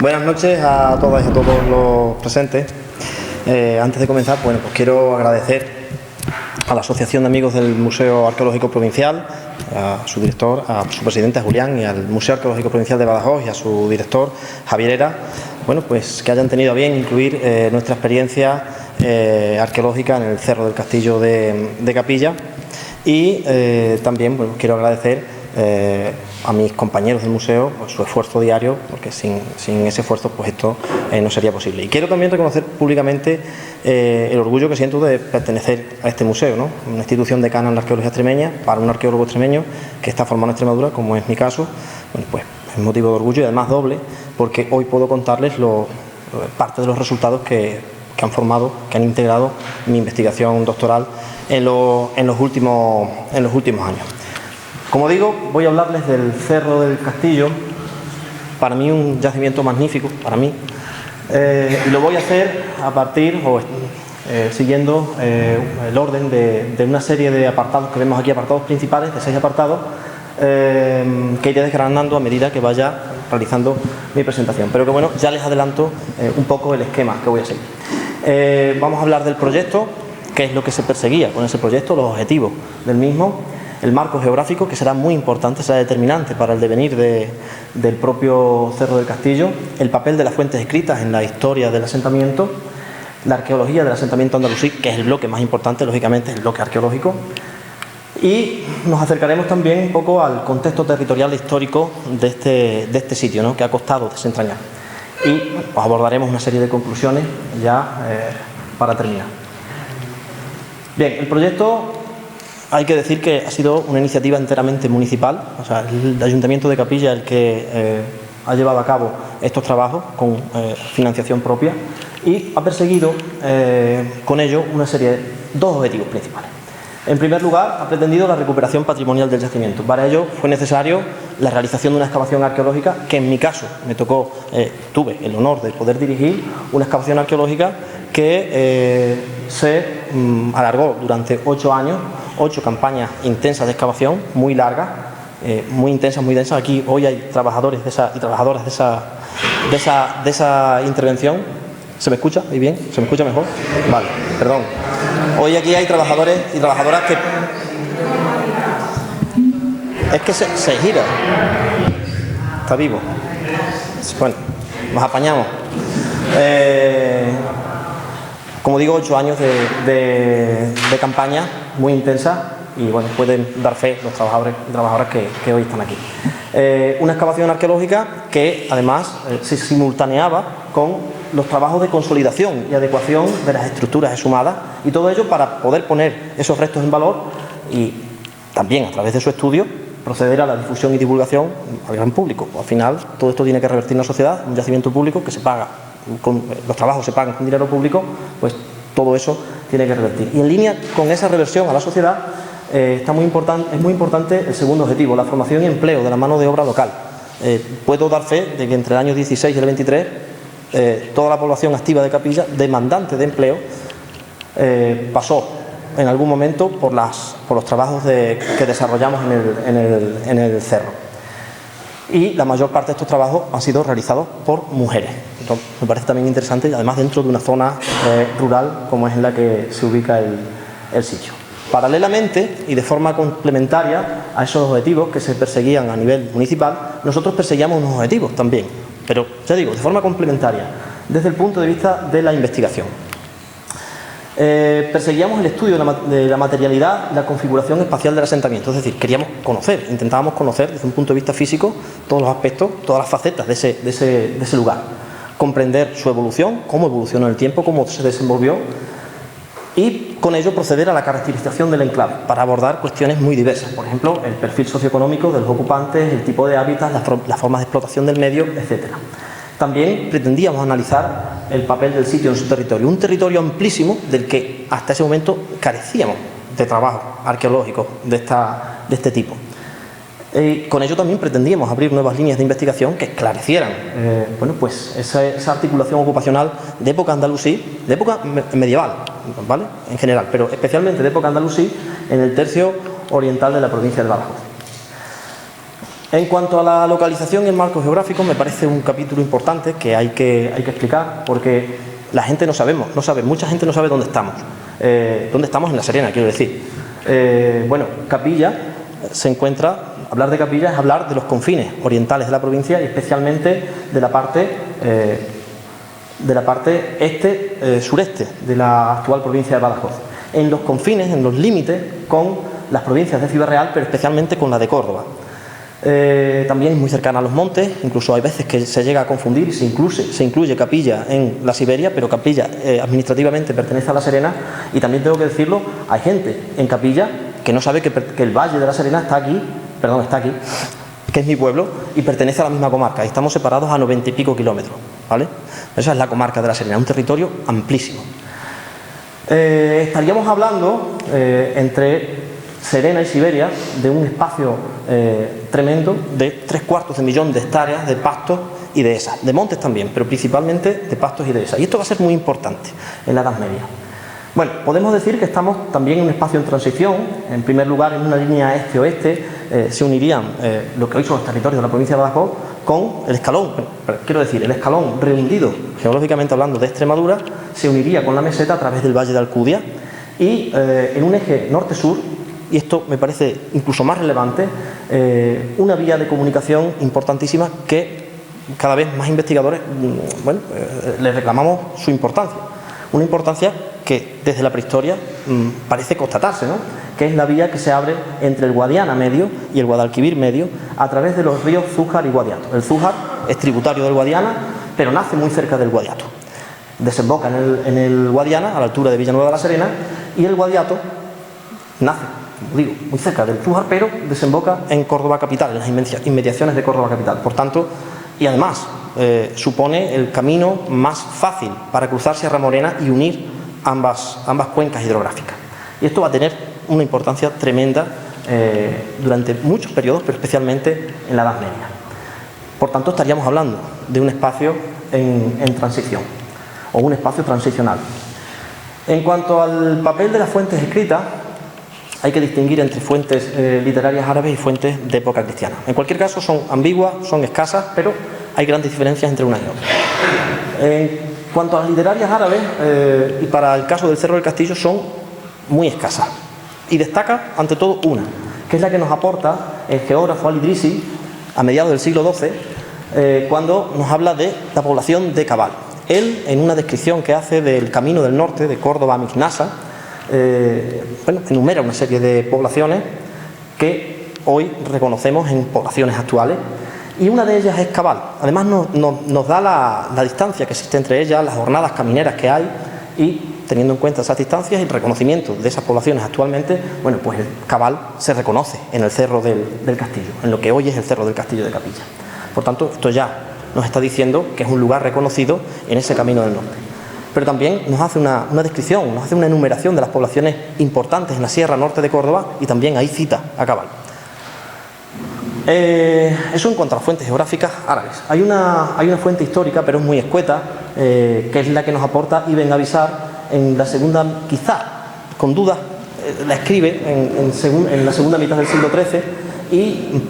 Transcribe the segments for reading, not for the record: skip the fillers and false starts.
Buenas noches a todas y a todos los presentes. Antes de comenzar, pues quiero agradecer a la Asociación de Amigos del Museo Arqueológico Provincial, a su director, a su presidente Julián, y al Museo Arqueológico Provincial de Badajoz y a su director Javier Era, pues que hayan tenido a bien incluir nuestra experiencia arqueológica en el Cerro del Castillo de Capilla. Y también quiero agradecer a mis compañeros del museo su esfuerzo diario, porque sin ese esfuerzo esto no sería posible. Y quiero también reconocer públicamente el orgullo que siento de pertenecer a este museo, ¿no? Una institución decana en la arqueología extremeña, para un arqueólogo extremeño que está formado en Extremadura, como es mi caso. Pues es motivo de orgullo y además doble, porque hoy puedo contarles parte de los resultados que han formado, que han integrado mi investigación doctoral en los últimos años. Como digo, voy a hablarles del Cerro del Castillo, para mí un yacimiento magnífico, para mí, y lo voy a hacer a partir, siguiendo el orden de una serie de apartados que vemos aquí, apartados principales, de 6 apartados, que iré desgranando a medida que vaya realizando mi presentación. Pero que ya les adelanto un poco el esquema que voy a seguir. Vamos a hablar del proyecto, qué es lo que se perseguía con ese proyecto, los objetivos del mismo, el marco geográfico, que será muy importante, será determinante para el devenir del propio Cerro del Castillo, el papel de las fuentes escritas en la historia del asentamiento, la arqueología del asentamiento andalusí, que es el bloque más importante, lógicamente, el bloque arqueológico, y nos acercaremos también un poco al contexto territorial e histórico de este sitio, ¿no?, que ha costado desentrañar. Y abordaremos una serie de conclusiones ya para terminar. Bien, el proyecto, hay que decir que ha sido una iniciativa enteramente municipal, o sea, el Ayuntamiento de Capilla el que ha llevado a cabo estos trabajos con financiación propia y ha perseguido con ello dos objetivos principales. En primer lugar, ha pretendido la recuperación patrimonial del yacimiento. Para ello fue necesario la realización de una excavación arqueológica que en mi caso tuve el honor de poder dirigir, una excavación arqueológica que se alargó durante 8 años, 8 campañas intensas de excavación, muy largas, muy intensas, muy densas. Aquí hoy hay trabajadores y trabajadoras de esa intervención. ¿Se me escucha? ¿Muy bien? ¿Se me escucha mejor? Vale, perdón. Hoy aquí hay trabajadores y trabajadoras que... Es que se gira. Está vivo. Bueno, nos apañamos. Como digo, 8 años de campaña muy intensa y pueden dar fe los trabajadores y trabajadoras que hoy están aquí. Una excavación arqueológica que además se simultaneaba con los trabajos de consolidación y adecuación de las estructuras exhumadas, y todo ello para poder poner esos restos en valor y también a través de su estudio proceder a la difusión y divulgación al gran público. Al final todo esto tiene que revertir en la sociedad, un yacimiento público que se paga, los trabajos se pagan con dinero público, pues todo eso tiene que revertir. Y en línea con esa reversión a la sociedad es muy importante el segundo objetivo, la formación y empleo de la mano de obra local. Puedo dar fe de que entre el año 16 y el 23 toda la población activa de Capilla, demandante de empleo, pasó en algún momento por los trabajos que desarrollamos en el cerro. Y la mayor parte de estos trabajos han sido realizados por mujeres. Entonces, me parece también interesante, y además dentro de una zona rural como es en la que se ubica el sitio. Paralelamente y de forma complementaria a esos objetivos que se perseguían a nivel municipal, nosotros perseguíamos unos objetivos también, pero ya digo, de forma complementaria, desde el punto de vista de la investigación. Perseguíamos el estudio de la materialidad y la configuración espacial del asentamiento, es decir, intentábamos conocer desde un punto de vista físico todos los aspectos, todas las facetas de ese lugar, comprender su evolución, cómo evolucionó en el tiempo, cómo se desenvolvió, y con ello proceder a la caracterización del enclave para abordar cuestiones muy diversas, por ejemplo, el perfil socioeconómico de los ocupantes, el tipo de hábitat, las formas de explotación del medio, etc. También pretendíamos analizar el papel del sitio en su territorio, un territorio amplísimo del que hasta ese momento carecíamos de trabajo arqueológico de este tipo. Con ello también pretendíamos abrir nuevas líneas de investigación que esclarecieran esa articulación ocupacional de época andalusí, de época medieval, ¿vale?, en general, pero especialmente de época andalusí en el tercio oriental de la provincia de Badajoz. En cuanto a la localización y el marco geográfico, me parece un capítulo importante que hay que explicar, porque la gente no sabe, mucha gente no sabe dónde estamos. Dónde estamos en La Serena, quiero decir. Bueno, Capilla se encuentra, hablar de Capilla es hablar de los confines orientales de la provincia y especialmente de la parte sureste de la actual provincia de Badajoz. En los confines, en los límites con las provincias de Ciudad Real, pero especialmente con la de Córdoba. También es muy cercana a los montes, incluso hay veces que se llega a confundir y se incluye Capilla en la Siberia, pero Capilla administrativamente pertenece a La Serena, y también tengo que decirlo, hay gente en Capilla que no sabe que el Valle de La Serena está aquí, que es mi pueblo, y pertenece a la misma comarca, y estamos separados a 90 y pico kilómetros, ¿vale? Esa es la comarca de La Serena, un territorio amplísimo. Estaríamos hablando entre Serena y Siberia de un espacio tremendo de 3/4 de millón de hectáreas de pastos y dehesas, de montes también, pero principalmente de pastos y dehesas. Y esto va a ser muy importante en la Edad Media. Bueno, podemos decir que estamos también en un espacio en transición. En primer lugar, en una línea este-oeste se unirían lo que hoy son los territorios de la provincia de Badajoz con el escalón, el escalón rehundido, geológicamente hablando, de Extremadura, se uniría con la meseta a través del Valle de Alcudia y en un eje norte-sur, y esto me parece incluso más relevante, una vía de comunicación importantísima que cada vez más investigadores les reclamamos su importancia. Una importancia que desde la prehistoria parece constatarse, ¿no? Que es la vía que se abre entre el Guadiana medio y el Guadalquivir medio a través de los ríos Zújar y Guadiato. El Zújar es tributario del Guadiana, pero nace muy cerca del Guadiato. Desemboca en el Guadiana, a la altura de Villanueva de la Serena, y el Guadiato nace, como digo, muy cerca del Zújar, pero desemboca en Córdoba capital, en las inmediaciones de Córdoba capital. Por tanto, y además supone el camino más fácil para cruzar Sierra Morena y unir ambas cuencas hidrográficas. Y esto va a tener una importancia tremenda durante muchos periodos, pero especialmente en la Edad Media. Por tanto, estaríamos hablando de un espacio en transición, o un espacio transicional. En cuanto al papel de las fuentes escritas, hay que distinguir entre fuentes literarias árabes y fuentes de época cristiana. En cualquier caso, son ambiguas, son escasas, pero hay grandes diferencias entre una y otra. En cuanto a las literarias árabes, y para el caso del Cerro del Castillo, son muy escasas. Y destaca, ante todo, una, que es la que nos aporta el geógrafo Al-Idrisi a mediados del siglo XII, cuando nos habla de la población de Cabal. Él, en una descripción que hace del camino del norte, de Córdoba a Mignasa, enumera una serie de poblaciones que hoy reconocemos en poblaciones actuales, y una de ellas es Cabal. Además nos da la distancia que existe entre ellas, las jornadas camineras que hay, y teniendo en cuenta esas distancias y el reconocimiento de esas poblaciones actualmente, pues el Cabal se reconoce en el Cerro del Castillo, en lo que hoy es el Cerro del Castillo de Capilla. Por tanto, esto ya nos está diciendo que es un lugar reconocido en ese camino del norte. Pero también nos hace una descripción, nos hace una enumeración de las poblaciones importantes en la Sierra Norte de Córdoba, y también ahí cita a Cabal. Eso en cuanto a las fuentes geográficas árabes. Hay una fuente histórica, pero es muy escueta, que es la que nos aporta Ibn Abisar en la segunda, quizá con dudas, la escribe en la segunda mitad del siglo XIII, y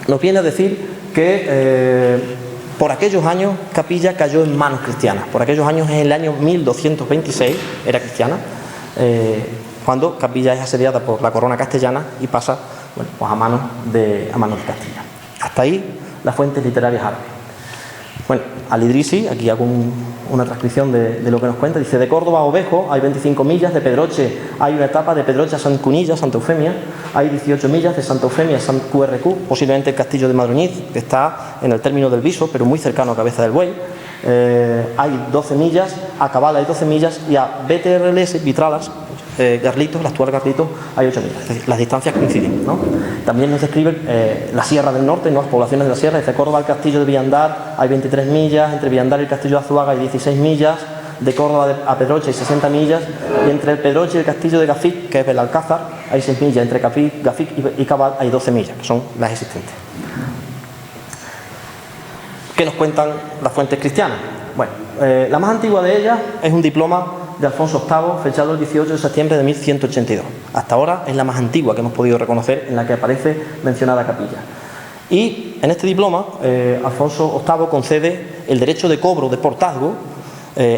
nos viene a decir que por aquellos años Capilla cayó en manos cristianas. Por aquellos años es el año 1226, era cristiana, cuando Capilla es asediada por la corona castellana y pasa a manos de Castilla. Hasta ahí las fuentes literarias árabes. Al-Idrisi, aquí hago una transcripción de lo que nos cuenta, dice: de Córdoba a Ovejo hay 25 millas, de Pedroche hay una etapa, de Pedroche a San Cunilla, Santa Eufemia, hay 18 millas, de Santa Eufemia a San QRQ, posiblemente el castillo de Madroñiz, que está en el término del Viso, pero muy cercano a Cabeza del Buey. Hay 12 millas, a Cabal hay 12 millas, y a BTRLS, Vitralas, Garlitos, el actual Garlitos, hay 8 millas. Es decir, las distancias coinciden, ¿no? También nos describe la Sierra del Norte, ¿no? Las poblaciones de la Sierra. Desde Córdoba al castillo de Villandar hay 23 millas, entre Villandar y el castillo de Azuaga hay 16 millas, de Córdoba a Pedroche hay 60 millas, y entre el Pedroche y el castillo de Gafic, que es Belalcázar, hay 6 millas, entre Gafic y Cabal hay 12 millas, que son las existentes. ¿Qué nos cuentan las fuentes cristianas? La más antigua de ellas es un diploma de Alfonso VIII, fechado el 18 de septiembre de 1182. Hasta ahora es la más antigua que hemos podido reconocer, en la que aparece mencionada Capilla. Y en este diploma, Alfonso VIII concede el derecho de cobro de portazgo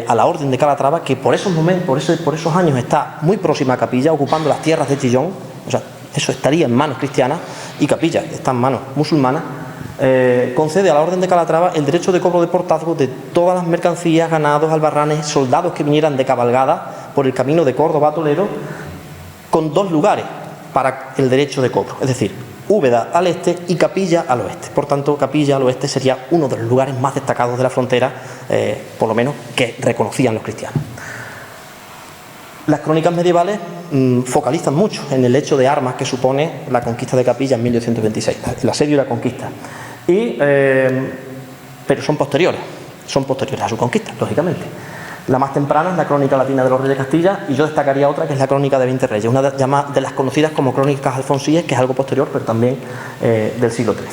a la Orden de Calatrava, que por esos momentos, por esos años está muy próxima a Capilla, ocupando las tierras de Chillón. O sea, eso estaría en manos cristianas, y Capilla está en manos musulmanas. Concede a la Orden de Calatrava el derecho de cobro de portazgo de todas las mercancías, ganados, albarranes, soldados que vinieran de cabalgada por el camino de Córdoba a Toledo, con 2 lugares para el derecho de cobro, es decir, Úbeda al este y Capilla al oeste. Por tanto, Capilla al oeste sería uno de los lugares más destacados de la frontera, por lo menos que reconocían los cristianos. Las crónicas medievales focalizan mucho en el hecho de armas que supone la conquista de Capilla en 1226, el asedio y la conquista. Pero son posteriores a su conquista, lógicamente. La más temprana es la Crónica Latina de los Reyes de Castilla, y yo destacaría otra que es la Crónica de 20 Reyes, una de las conocidas como Crónicas Alfonsíes, que es algo posterior, pero también del siglo XIII.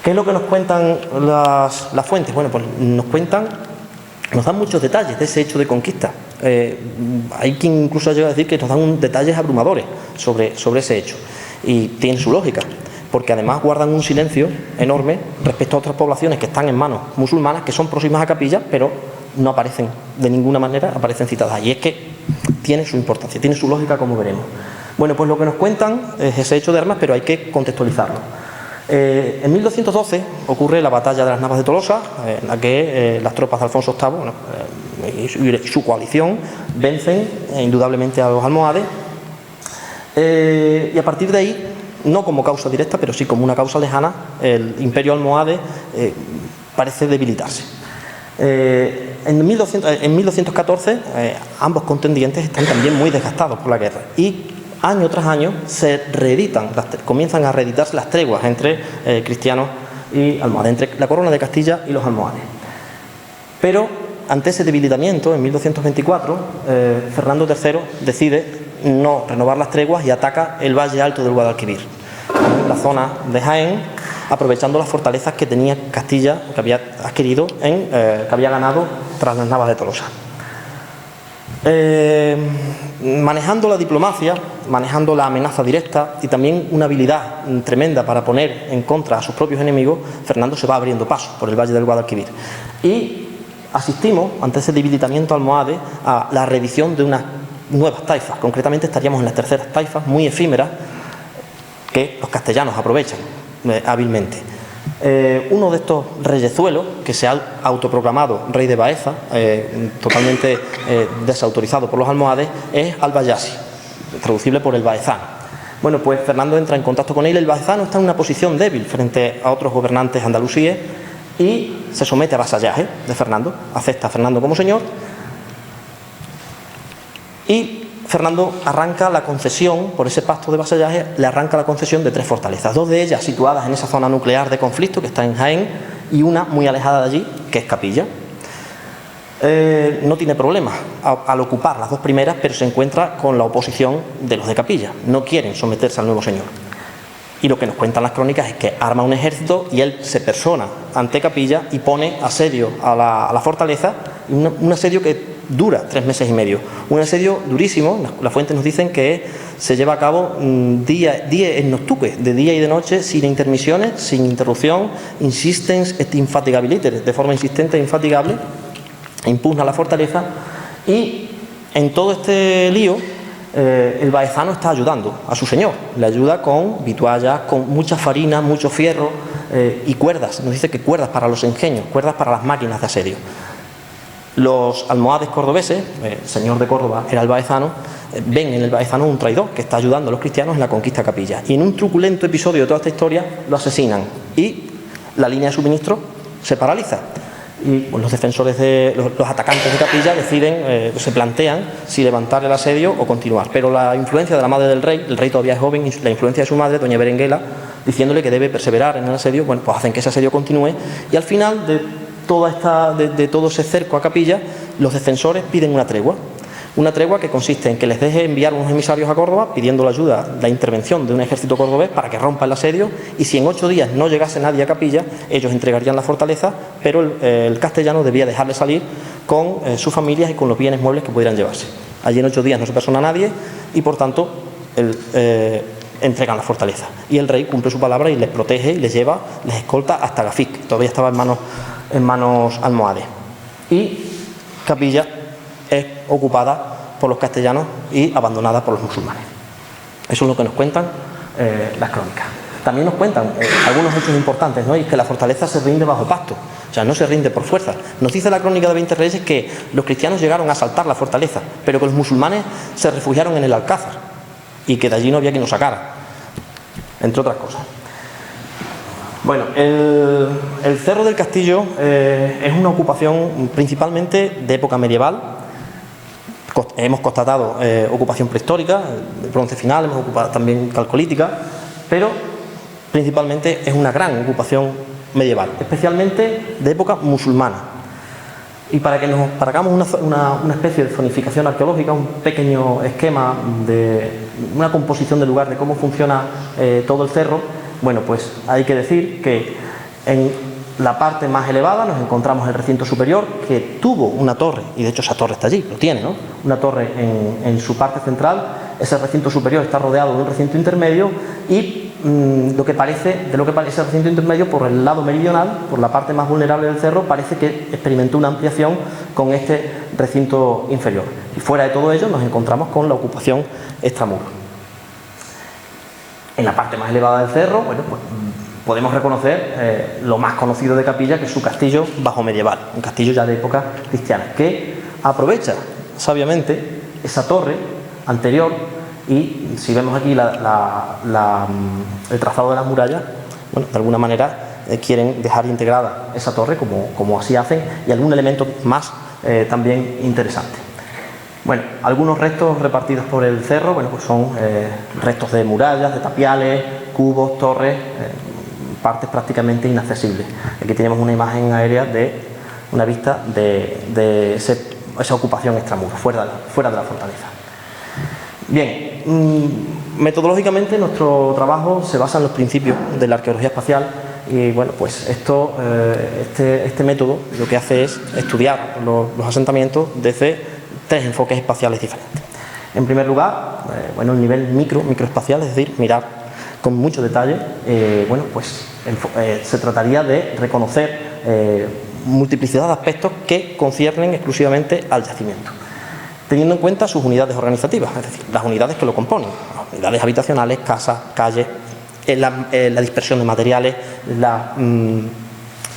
¿Qué es lo que nos cuentan las fuentes? Bueno, pues nos dan muchos detalles de ese hecho de conquista. Hay quien incluso llega a decir que nos dan detalles abrumadores sobre ese hecho, y tiene su lógica, porque además guardan un silencio enorme respecto a otras poblaciones que están en manos musulmanas, que son próximas a Capilla, pero no aparecen de ninguna manera, aparecen citadas. Y es que tiene su importancia, tiene su lógica, como veremos. Bueno, pues lo que nos cuentan es ese hecho de armas, pero hay que contextualizarlo. En 1212 ocurre la batalla de las Navas de Tolosa, en la que las tropas de Alfonso VIII y su coalición vencen indudablemente a los almohades, y a partir de ahí, no como causa directa, pero sí como una causa lejana, el imperio almohade parece debilitarse. En 1214 ambos contendientes están también muy desgastados por la guerra, y año tras año comienzan a reeditarse las treguas entre cristianos y almohades, entre la corona de Castilla y los almohades. Pero ante ese debilitamiento, en 1224, Fernando III decide no renovar las treguas y ataca el valle alto del Guadalquivir, la zona de Jaén, aprovechando las fortalezas que tenía Castilla, que había adquirido, que había ganado tras las Navas de Tolosa. Manejando la diplomacia, manejando la amenaza directa y también una habilidad tremenda para poner en contra a sus propios enemigos, Fernando se va abriendo paso por el valle del Guadalquivir. Y asistimos, ante ese debilitamiento almohade, a la reedición de unas nuevas taifas. Concretamente estaríamos en las terceras taifas, muy efímeras, que los castellanos aprovechan hábilmente. Uno de estos reyezuelos, que se ha autoproclamado rey de Baeza, totalmente desautorizado por los almohades, es Albayasi, traducible por el baezano. Bueno, pues Fernando entra en contacto con él. El baezano está en una posición débil frente a otros gobernantes andalusíes y se somete a vasallaje de Fernando, acepta a Fernando como señor, y Fernando arranca la concesión, por ese pacto de vasallaje, le arranca la concesión de 3 fortalezas, 2 de ellas situadas en esa zona nuclear de conflicto que está en Jaén, y una muy alejada de allí, que es Capilla. No tiene problema al ocupar las 2 primeras, pero se encuentra con la oposición de los de Capilla. No quieren someterse al nuevo señor. Y lo que nos cuentan las crónicas es que arma un ejército y él se persona ante Capilla y pone asedio a la fortaleza, un asedio que dura 3 meses y medio. Un asedio durísimo. Las fuentes nos dicen que se lleva a cabo día en noctuque, de día y de noche, sin intermisiones, sin interrupción, insistens et infatigabiliter, de forma insistente e infatigable, impugna la fortaleza. Y en todo este lío, el baezano está ayudando a su señor, le ayuda con vituallas, con mucha farina, mucho fierro y cuerdas. Nos dice que cuerdas para los ingenios, cuerdas para las máquinas de asedio. Los almohades cordobeses, el señor de Córdoba era el baezano, ven en el baezano un traidor que está ayudando a los cristianos en la conquista de Capilla, y en un truculento episodio de toda esta historia lo asesinan y la línea de suministro se paraliza. Y pues, los defensores los atacantes de Capilla deciden, se plantean si levantar el asedio o continuar, pero la influencia de la madre del rey, el rey todavía es joven, y la influencia de su madre, doña Berenguela, diciéndole que debe perseverar en el asedio, bueno, pues hacen que ese asedio continúe, y al final de todo ese cerco a Capilla, los defensores piden una tregua que consiste en que les deje enviar unos emisarios a Córdoba pidiendo la ayuda, la intervención de un ejército cordobés para que rompa el asedio, y si en 8 días no llegase nadie a Capilla, ellos entregarían la fortaleza, pero el castellano debía dejarle salir con sus familias y con los bienes muebles que pudieran llevarse. Allí en 8 días no se persona nadie y por tanto entregan la fortaleza. Y el rey cumple su palabra y les protege y les lleva, les escolta hasta Gafit, que todavía estaba en manos almohades. Y Capilla es ocupada por los castellanos y abandonada por los musulmanes. Eso es lo que nos cuentan las crónicas. También nos cuentan algunos hechos importantes, ¿no? Y que la fortaleza se rinde bajo pacto, o sea, no se rinde por fuerza. Nos dice la crónica de 20 Reyes que los cristianos llegaron a asaltar la fortaleza, pero que los musulmanes se refugiaron en el Alcázar y que de allí no había quien los sacara, entre otras cosas. Bueno, el Cerro del Castillo es una ocupación principalmente de época medieval. Hemos constatado ocupación prehistórica, de bronce final, hemos ocupado también calcolítica, pero principalmente es una gran ocupación medieval, especialmente de época musulmana. Y para que hagamos una especie de zonificación arqueológica, un pequeño esquema de una composición del lugar, de cómo funciona todo el cerro, bueno, pues hay que decir que en la parte más elevada nos encontramos el recinto superior, que tuvo una torre, y de hecho esa torre está allí, lo tiene, ¿no? Una torre en su parte central. Ese recinto superior está rodeado de un recinto intermedio y de lo que parece ese recinto intermedio, por el lado meridional, por la parte más vulnerable del cerro, parece que experimentó una ampliación con este recinto inferior. Y fuera de todo ello nos encontramos con la ocupación extramuro. En la parte más elevada del cerro, bueno, pues podemos reconocer lo más conocido de Capilla, que es su castillo bajo medieval, un castillo ya de época cristiana, que aprovecha sabiamente esa torre anterior. Y si vemos aquí el trazado de las murallas, bueno, de alguna manera quieren dejar integrada esa torre, como así hacen, y algún elemento más también interesante. Bueno, algunos restos repartidos por el cerro, bueno, pues son restos de murallas, de tapiales, cubos, torres, partes prácticamente inaccesibles. Aquí tenemos una imagen aérea de una vista de esa ocupación extramuro, fuera de la fortaleza. Bien, metodológicamente nuestro trabajo se basa en los principios de la arqueología espacial y bueno, pues este método lo que hace es estudiar los asentamientos desde 3 enfoques espaciales diferentes. En primer lugar, bueno, el nivel microespacial, es decir, mirar con mucho detalle, bueno, pues se trataría de reconocer multiplicidad de aspectos que conciernen exclusivamente al yacimiento, teniendo en cuenta sus unidades organizativas, es decir, las unidades que lo componen, unidades habitacionales, casas, calles, la dispersión de materiales,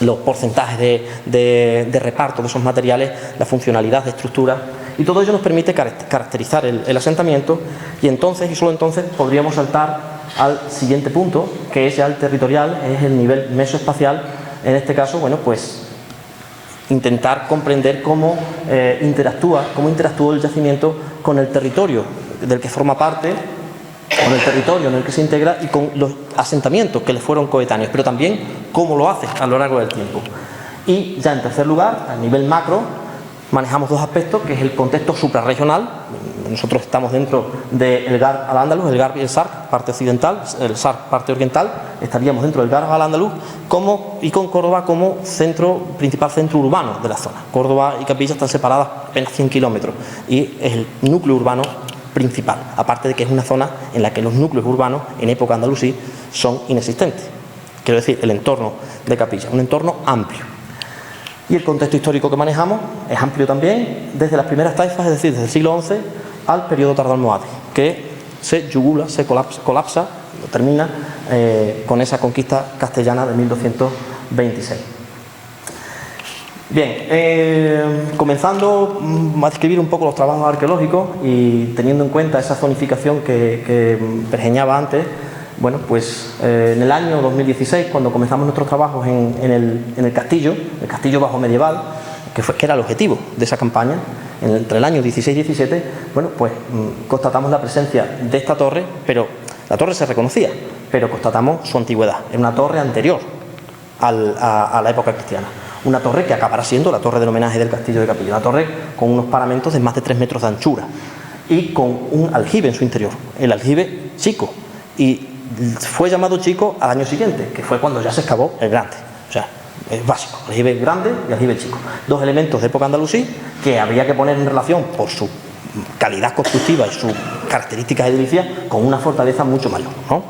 los porcentajes de reparto de esos materiales, la funcionalidad de estructura, y todo ello nos permite caracterizar el asentamiento, y entonces, y solo entonces, podríamos saltar al siguiente punto, que es ya el territorial, es el nivel mesoespacial. En este caso, bueno, pues intentar comprender cómo interactúa el yacimiento con el territorio del que forma parte, con el territorio en el que se integra y con los asentamientos que le fueron coetáneos, pero también cómo lo hace a lo largo del tiempo. Y ya en tercer lugar, a nivel macro, manejamos 2 aspectos, que es el contexto suprarregional. Nosotros estamos dentro del Garb al-Ándalus, el Garb y el Sark, parte occidental, el Sark, parte oriental, estaríamos dentro del Garb al-Ándalus y con Córdoba como principal centro urbano de la zona. Córdoba y Capilla están separadas apenas 100 kilómetros y es el núcleo urbano principal, aparte de que es una zona en la que los núcleos urbanos en época andalusí son inexistentes. Quiero decir, el entorno de Capilla, un entorno amplio. Y el contexto histórico que manejamos es amplio también, desde las primeras taifas, es decir, desde el siglo XI al periodo tardoalmohade, que se yugula, se colapsa, termina con esa conquista castellana de 1226. Bien, comenzando a describir un poco los trabajos arqueológicos y teniendo en cuenta esa zonificación que pergeñaba antes, bueno, pues en el año 2016, cuando comenzamos nuestros trabajos en el castillo bajo medieval, que era el objetivo de esa campaña, entre el año 16 y 17, bueno, pues constatamos la presencia de esta torre, pero la torre se reconocía, pero constatamos su antigüedad. Era una torre anterior a la época cristiana. Una torre que acabará siendo la torre del homenaje del castillo de Capilla, una torre con unos paramentos de más de 3 metros de anchura y con un aljibe en su interior, el aljibe chico, y fue llamado chico al año siguiente, que fue cuando ya se excavó el grande. O sea, es básico, aljibe grande y aljibe chico, 2 elementos de época andalusí que habría que poner en relación por su calidad constructiva y su características edilicias, con una fortaleza mucho mayor, ¿no?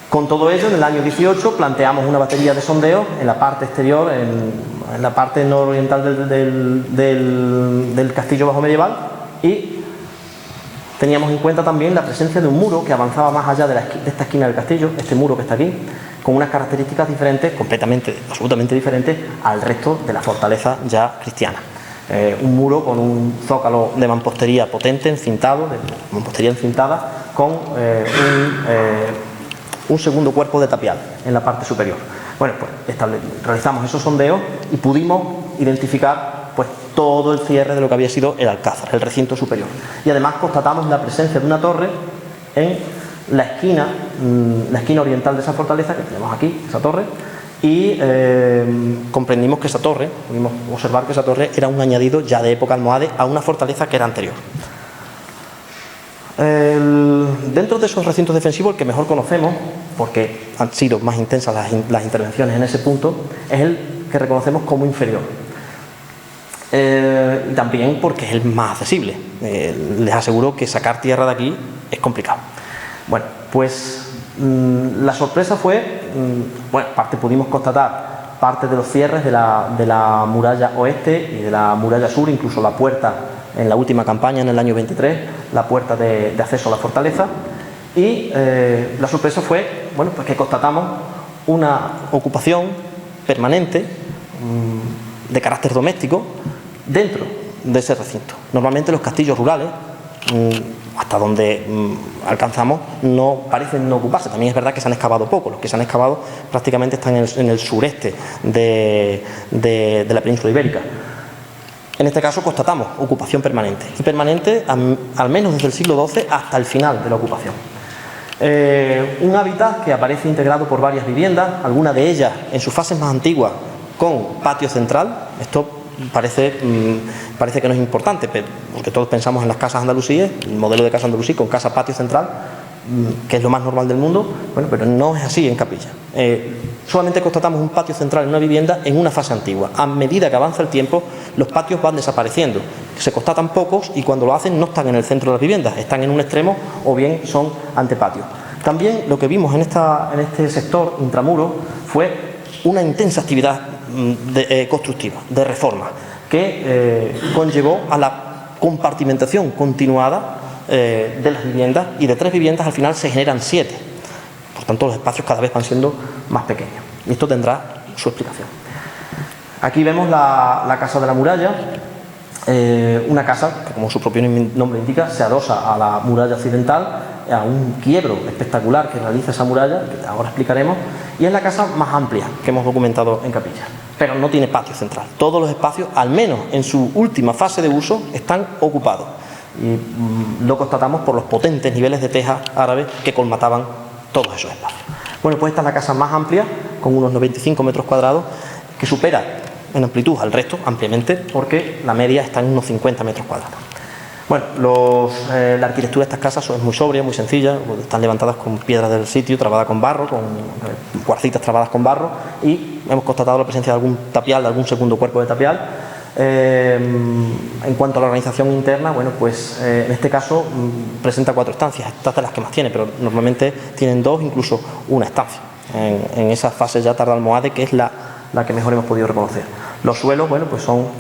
Con todo ello, en el año 18 planteamos una batería de sondeo en la parte exterior, en la parte nororiental del castillo bajo medieval, y teníamos en cuenta también la presencia de un muro que avanzaba más allá de esta esquina del castillo, este muro que está aquí, con unas características diferentes, absolutamente diferentes al resto de la fortaleza ya cristiana. Un muro con un zócalo de mampostería potente, encintado, de mampostería encintada, con un segundo cuerpo de tapial en la parte superior. Bueno, pues realizamos esos sondeos y pudimos identificar pues todo el cierre de lo que había sido el alcázar, el recinto superior. Y además constatamos la presencia de una torre en la esquina oriental de esa fortaleza, que tenemos aquí, esa torre, y comprendimos que esa torre, pudimos observar que esa torre era un añadido ya de época almohade a una fortaleza que era anterior. Dentro de esos recintos defensivos, el que mejor conocemos, porque han sido más intensas las intervenciones en ese punto, es el que reconocemos como inferior. Y también porque es el más accesible. Les aseguro que sacar tierra de aquí es complicado. Bueno, pues la sorpresa fue, pudimos constatar parte de los cierres de la muralla oeste y de la muralla sur, incluso la puerta en la última campaña, en el año 23, la puerta de acceso a la fortaleza. Y la sorpresa fue, pues que constatamos una ocupación permanente de carácter doméstico dentro de ese recinto. Normalmente los castillos rurales, hasta donde alcanzamos, parecen no ocuparse. También es verdad que se han excavado poco. Los que se han excavado prácticamente están en el sureste de la península ibérica. En este caso constatamos ocupación permanente, y permanente al menos desde el siglo XII hasta el final de la ocupación. Un hábitat que aparece integrado por varias viviendas, algunas de ellas en sus fases más antiguas con patio central. Esto parece que no es importante, porque todos pensamos en las casas andalusíes, el modelo de casa andalusí con casa patio central, que es lo más normal del mundo. Bueno, pero no es así en Capilla. Solamente constatamos un patio central en una vivienda en una fase antigua. A medida que avanza el tiempo, los patios van desapareciendo. Se constatan pocos y cuando lo hacen no están en el centro de las viviendas, están en un extremo o bien son antepatios. También lo que vimos en este sector intramuro fue una intensa actividad constructiva, de reforma, que conllevó a la compartimentación continuada de las viviendas, y de 3 viviendas al final se generan 7. Por tanto, los espacios cada vez van siendo más pequeños. Y esto tendrá su explicación. Aquí vemos la casa de la muralla, una casa que, como su propio nombre indica, se adosa a la muralla occidental, a un quiebro espectacular que realiza esa muralla, que ahora explicaremos, y es la casa más amplia que hemos documentado en Capilla, pero no tiene patio central. Todos los espacios, al menos en su última fase de uso, están ocupados, y lo constatamos por los potentes niveles de teja árabe que colmataban todos esos espacios. Bueno, pues esta es la casa más amplia, con unos 95 metros cuadrados, que supera en amplitud al resto ampliamente, porque la media está en unos 50 metros cuadrados. Bueno, la arquitectura de estas casas es muy sobria, muy sencilla. Están levantadas con piedras del sitio, trabadas con barro, con cuarcitas trabadas con barro, y hemos constatado la presencia de algún tapial, de algún segundo cuerpo de tapial. En cuanto a la organización interna, bueno, pues en este caso presenta 4 estancias. Estas de las que más tiene, pero normalmente tienen 2, incluso una estancia en esa fase ya tarda-almohade, que es la que mejor hemos podido reconocer. Los suelos, bueno, pues son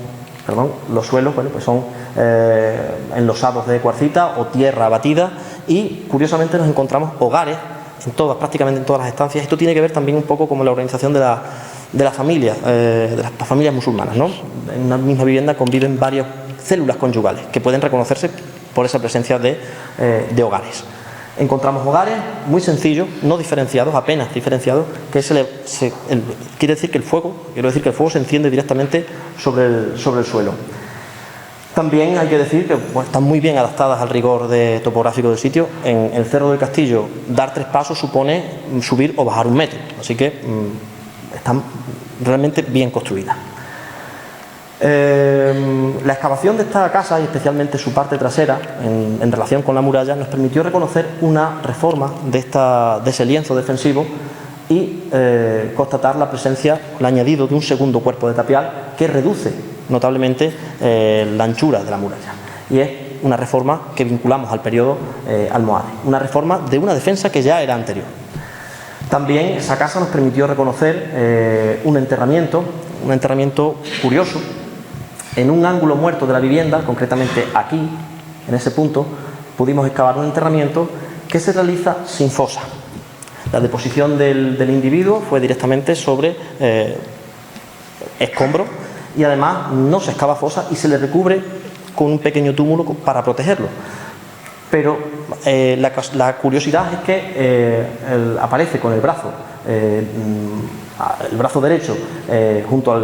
enlosados de cuarcita o tierra batida, y curiosamente nos encontramos hogares prácticamente en todas las estancias. Esto tiene que ver también un poco con la organización de las familias musulmanas, ¿no? En una misma vivienda conviven varias células conyugales que pueden reconocerse por esa presencia de hogares. Encontramos hogares muy sencillos, no diferenciados, apenas diferenciados, que quiere decir que el fuego se enciende directamente sobre el suelo. También hay que decir que están muy bien adaptadas al rigor topográfico del sitio. En el Cerro del Castillo, dar 3 pasos supone subir o bajar 1 metro, así que están realmente bien construidas. La excavación de esta casa, y especialmente su parte trasera en relación con la muralla, nos permitió reconocer una reforma de ese lienzo defensivo y constatar la presencia, el añadido de un segundo cuerpo de tapial que reduce notablemente la anchura de la muralla, y es una reforma que vinculamos al periodo almohade, una reforma de una defensa que ya era anterior. También esa casa nos permitió reconocer un enterramiento curioso, en un ángulo muerto de la vivienda, concretamente aquí, en ese punto, pudimos excavar un enterramiento que se realiza sin fosa. La deposición del individuo fue directamente sobre escombros y además no se excava fosa y se le recubre con un pequeño túmulo para protegerlo. Pero la curiosidad es que aparece con el brazo derecho junto a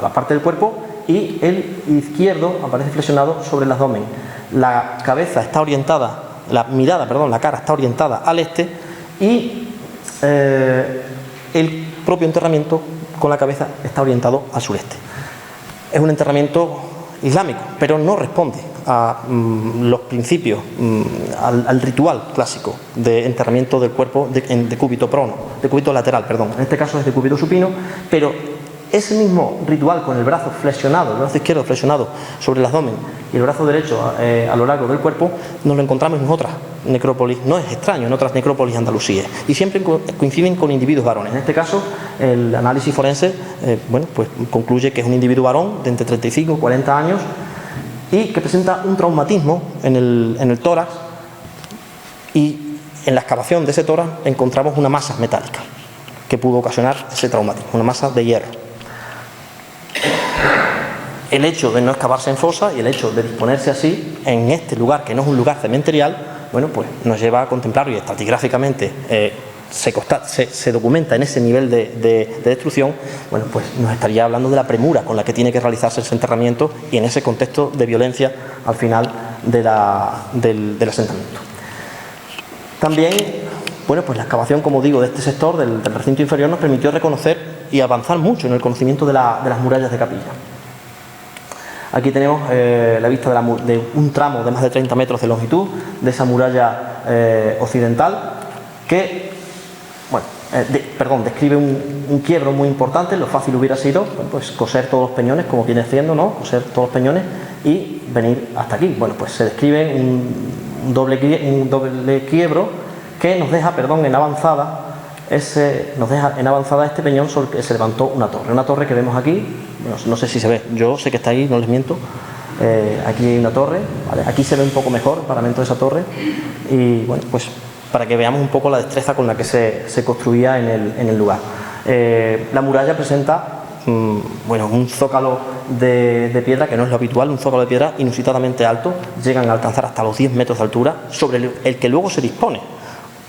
la parte del cuerpo y el izquierdo aparece flexionado sobre el abdomen. La cabeza está orientada, la cara está orientada al este y el propio enterramiento con la cabeza está orientado al sureste. Es un enterramiento islámico, pero no responde a los principios, al ritual clásico de enterramiento del cuerpo de decúbito lateral, en este caso es decúbito supino, pero ese mismo ritual con el brazo flexionado, el brazo izquierdo flexionado sobre el abdomen y el brazo derecho a lo largo del cuerpo, nos lo encontramos en otras necrópolis, no es extraño, en otras necrópolis andalusíes, y siempre coinciden con individuos varones. En este caso, el análisis forense pues concluye que es un individuo varón de entre 35 y 40 años y que presenta un traumatismo en el tórax, y en la excavación de ese tórax encontramos una masa metálica que pudo ocasionar ese traumatismo, una masa de hierro. El hecho de no excavarse en fosa y el hecho de disponerse así en este lugar, que no es un lugar cementerial, pues nos lleva a contemplar, y estratigráficamente se documenta en ese nivel de destrucción, pues nos estaría hablando de la premura con la que tiene que realizarse ese enterramiento y en ese contexto de violencia al final del asentamiento. También, pues la excavación, como digo, de este sector del recinto inferior nos permitió reconocer y avanzar mucho en el conocimiento de las murallas de capilla. Aquí tenemos la vista de un tramo de más de 30 metros de longitud de esa muralla occidental que, describe un quiebro muy importante. Lo fácil hubiera sido pues coser todos los peñones, como viene siendo, ¿no? Coser todos los peñones y venir hasta aquí. Pues se describe un doble quiebro que nos deja, en avanzada, este peñón sobre el que se levantó una torre que vemos aquí. No sé si se ve, yo sé que está ahí, no les miento. Aquí hay una torre, ¿vale? Aquí se ve un poco mejor el paramento de esa torre y pues para que veamos un poco la destreza con la que se construía en el lugar. La muralla presenta un zócalo de piedra, que no es lo habitual, un zócalo de piedra inusitadamente alto, llegan a alcanzar hasta los 10 metros de altura, sobre el que luego se dispone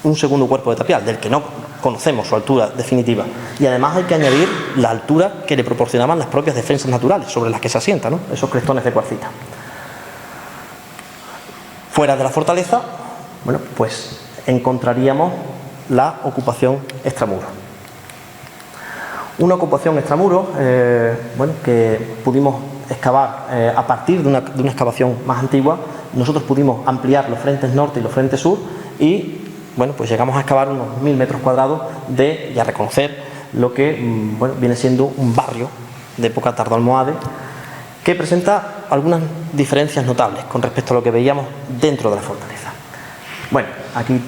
un segundo cuerpo de tapial, del que no conocemos su altura definitiva, y además hay que añadir la altura que le proporcionaban las propias defensas naturales sobre las que se asientan, ¿no? Esos crestones de cuarcita. Fuera de la fortaleza, pues encontraríamos la ocupación extramuros. Una ocupación extramuros que pudimos excavar a partir de una excavación más antigua. Nosotros pudimos ampliar los frentes norte y los frentes sur y pues llegamos a excavar unos 1000 metros cuadrados y a reconocer lo que viene siendo un barrio de época tardoalmohade, que presenta algunas diferencias notables con respecto a lo que veíamos dentro de la fortaleza. Aquí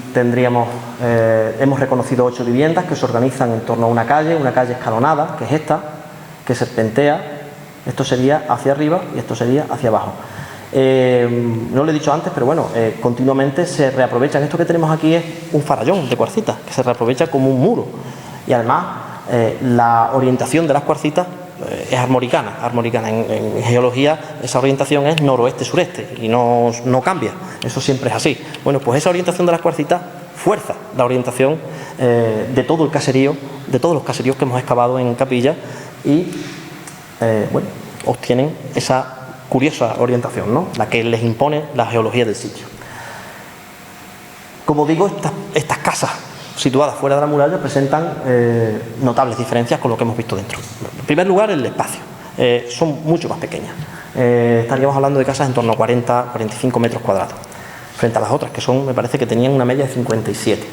hemos reconocido 8 viviendas que se organizan en torno a una calle escalonada, que es esta, que serpentea. Esto sería hacia arriba y esto sería hacia abajo. No lo he dicho antes, pero continuamente se reaprovechan. Esto que tenemos aquí es un farallón de cuarcita que se reaprovecha como un muro, y además la orientación de las cuarcitas es armoricana. En geología esa orientación es noroeste-sureste y no cambia, eso siempre es así. Pues esa orientación de las cuarcitas fuerza la orientación de todo el caserío, de todos los caseríos que hemos excavado en Capilla, y obtienen esa curiosa orientación, ¿no? La que les impone la geología del sitio. Como digo, estas casas situadas fuera de la muralla presentan notables diferencias con lo que hemos visto dentro. En primer lugar, el espacio. Son mucho más pequeñas. Estaríamos hablando de casas en torno a 40-45 metros cuadrados, frente a las otras, que me parece que tenían una media de 57.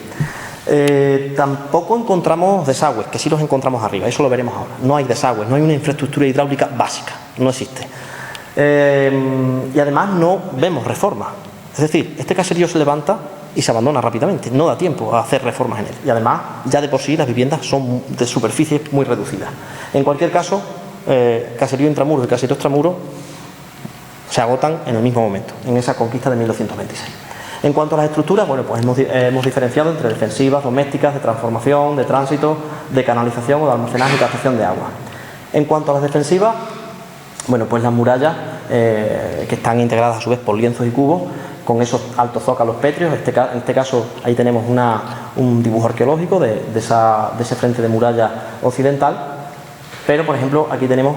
Tampoco encontramos desagües, que sí los encontramos arriba, eso lo veremos ahora. No hay desagües, no hay una infraestructura hidráulica básica, no existe. Y además no vemos reformas. Es decir, este caserío se levanta y se abandona rápidamente, no da tiempo a hacer reformas en él. Y además, ya de por sí, las viviendas son de superficie muy reducidas. En cualquier caso, caserío intramuro y caserío extramuro se agotan en el mismo momento, en esa conquista de 1226. En cuanto a las estructuras, bueno, pues hemos diferenciado entre defensivas, domésticas, de transformación, de tránsito, de canalización o de almacenaje y captación de agua. En cuanto a las defensivas, bueno, pues las murallas que están integradas a su vez por lienzos y cubos, con esos altos zócalos pétreos. En este caso, ahí tenemos un dibujo arqueológico de ese frente de muralla occidental, pero por ejemplo aquí tenemos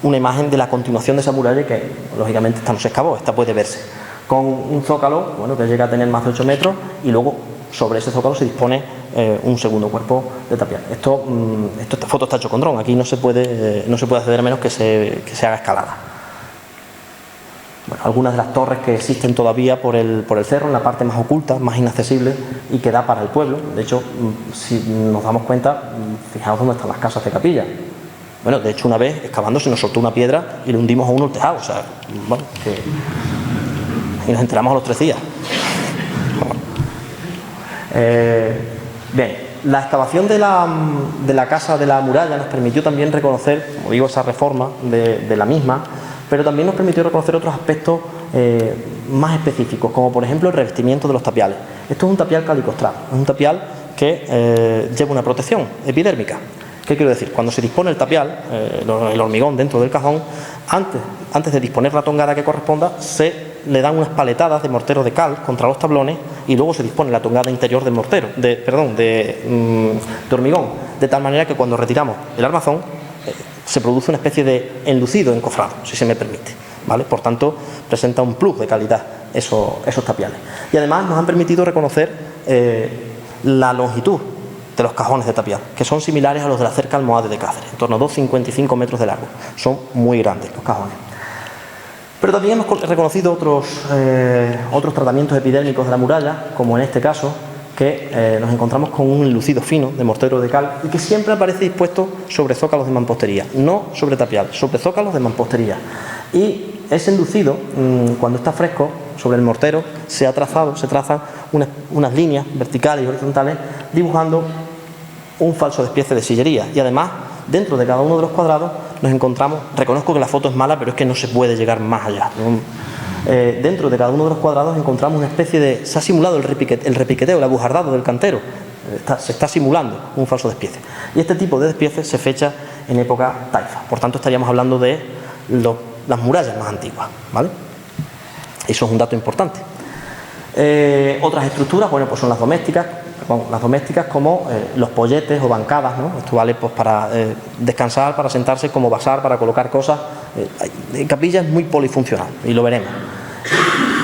una imagen de la continuación de esa muralla que lógicamente esta no se excavó, esta puede verse, con un zócalo, bueno, que llega a tener más de 8 metros, y luego sobre ese zócalo se dispone un segundo cuerpo de tapial. Esta foto está hecho con dron, aquí no se puede acceder a menos que se haga escalada. Bueno, algunas de las torres que existen todavía por el cerro, en la parte más oculta, más inaccesible y que da para el pueblo. De hecho, si nos damos cuenta, fijaos dónde están las casas de capilla. Bueno, de hecho, una vez excavando se nos soltó una piedra y le hundimos a uno el tejado. O sea, bueno, y nos enteramos a los 3 días. Bien, la excavación de la casa de la muralla nos permitió también reconocer, como digo, esa reforma de la misma, pero también nos permitió reconocer otros aspectos más específicos, como por ejemplo el revestimiento de los tapiales. Esto es un tapial calicostral, es un tapial que lleva una protección epidérmica. ¿Qué quiero decir? Cuando se dispone el tapial, el hormigón dentro del cajón, antes de disponer la tongada que corresponda, se le dan unas paletadas de mortero de cal contra los tablones y luego se dispone la tongada interior del mortero, de hormigón, de tal manera que cuando retiramos el armazón se produce una especie de enlucido encofrado, si se me permite, ¿vale? Por tanto, presenta un plus de calidad esos tapiales. Y además nos han permitido reconocer la longitud de los cajones de tapial, que son similares a los de la cerca almohade de Cáceres, en torno a 2,55 metros de largo. Son muy grandes los cajones. Pero también hemos reconocido otros tratamientos epidérmicos de la muralla, como en este caso, que nos encontramos con un enlucido fino de mortero de cal y que siempre aparece dispuesto sobre zócalos de mampostería, no sobre tapial, sobre zócalos de mampostería. Y ese enlucido, cuando está fresco, sobre el mortero se trazan unas líneas verticales y horizontales dibujando un falso despiece de sillería. Y además, dentro de cada uno de los cuadrados nos encontramos, reconozco que la foto es mala, pero es que no se puede llegar más allá. Dentro de cada uno de los cuadrados encontramos una especie de... Se ha simulado el repiqueteo, el abujardado del cantero. Se está simulando un falso despiece. Y este tipo de despiece se fecha en época taifa. Por tanto, estaríamos hablando de las murallas más antiguas, ¿vale? Eso es un dato importante. Otras estructuras, bueno, pues son las domésticas como los polletes o bancadas, ¿no? Esto vale pues para descansar, para sentarse, como basar, para colocar cosas. Capilla es muy polifuncional y lo veremos.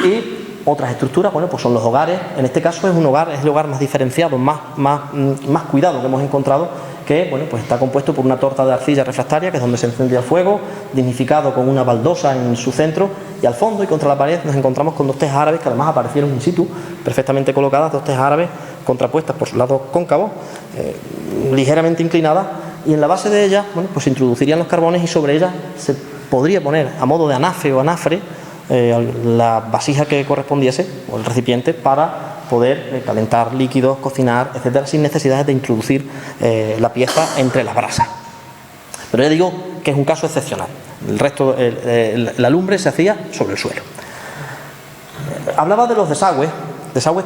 Y otras estructuras, bueno, pues son los hogares. En este caso es el hogar más diferenciado, más cuidado que hemos encontrado, que bueno, pues está compuesto por una torta de arcilla refractaria, que es donde se encendía el fuego, dignificado con una baldosa en su centro, y al fondo y contra la pared nos encontramos con 2 tejas árabes que además aparecieron in situ, perfectamente colocadas, 2 tejas árabes contrapuestas por su lado cóncavo, ligeramente inclinadas, y en la base de ellas, bueno, pues se introducirían los carbones y sobre ellas se podría poner a modo de anafe o anafre la vasija que correspondiese, o el recipiente, para poder calentar líquidos, cocinar, etcétera, sin necesidad de introducir la pieza entre las brasas. Pero ya digo que es un caso excepcional. El resto, la lumbre se hacía sobre el suelo. Hablaba de los desagües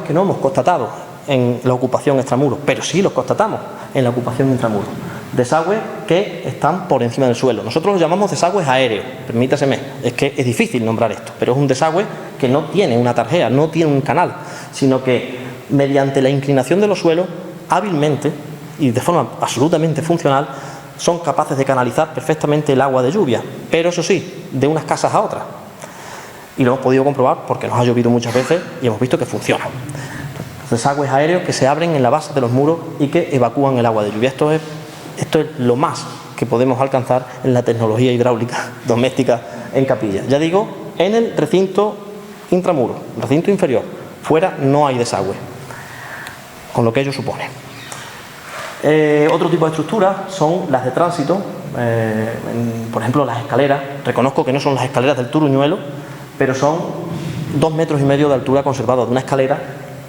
que no hemos constatado en la ocupación extramuros, pero sí los constatamos en la ocupación intramuros. Desagües que están por encima del suelo. Nosotros los llamamos desagües aéreos, permítaseme, es que es difícil nombrar esto, pero es un desagüe que no tiene una tarjea, no tiene un canal, sino que mediante la inclinación de los suelos, hábilmente y de forma absolutamente funcional, son capaces de canalizar perfectamente el agua de lluvia, pero eso sí, de unas casas a otras. Y lo hemos podido comprobar porque nos ha llovido muchas veces y hemos visto que funciona. Desagües aéreos que se abren en la base de los muros y que evacúan el agua de lluvia. Esto es lo más que podemos alcanzar en la tecnología hidráulica doméstica en capilla. Ya digo, en el recinto intramuro, recinto inferior, fuera no hay desagüe, con lo que ello supone. Otro tipo de estructuras son las de tránsito, por ejemplo, las escaleras. Reconozco que no son las escaleras del Turuñuelo, pero son 2,5 metros de altura conservados de una escalera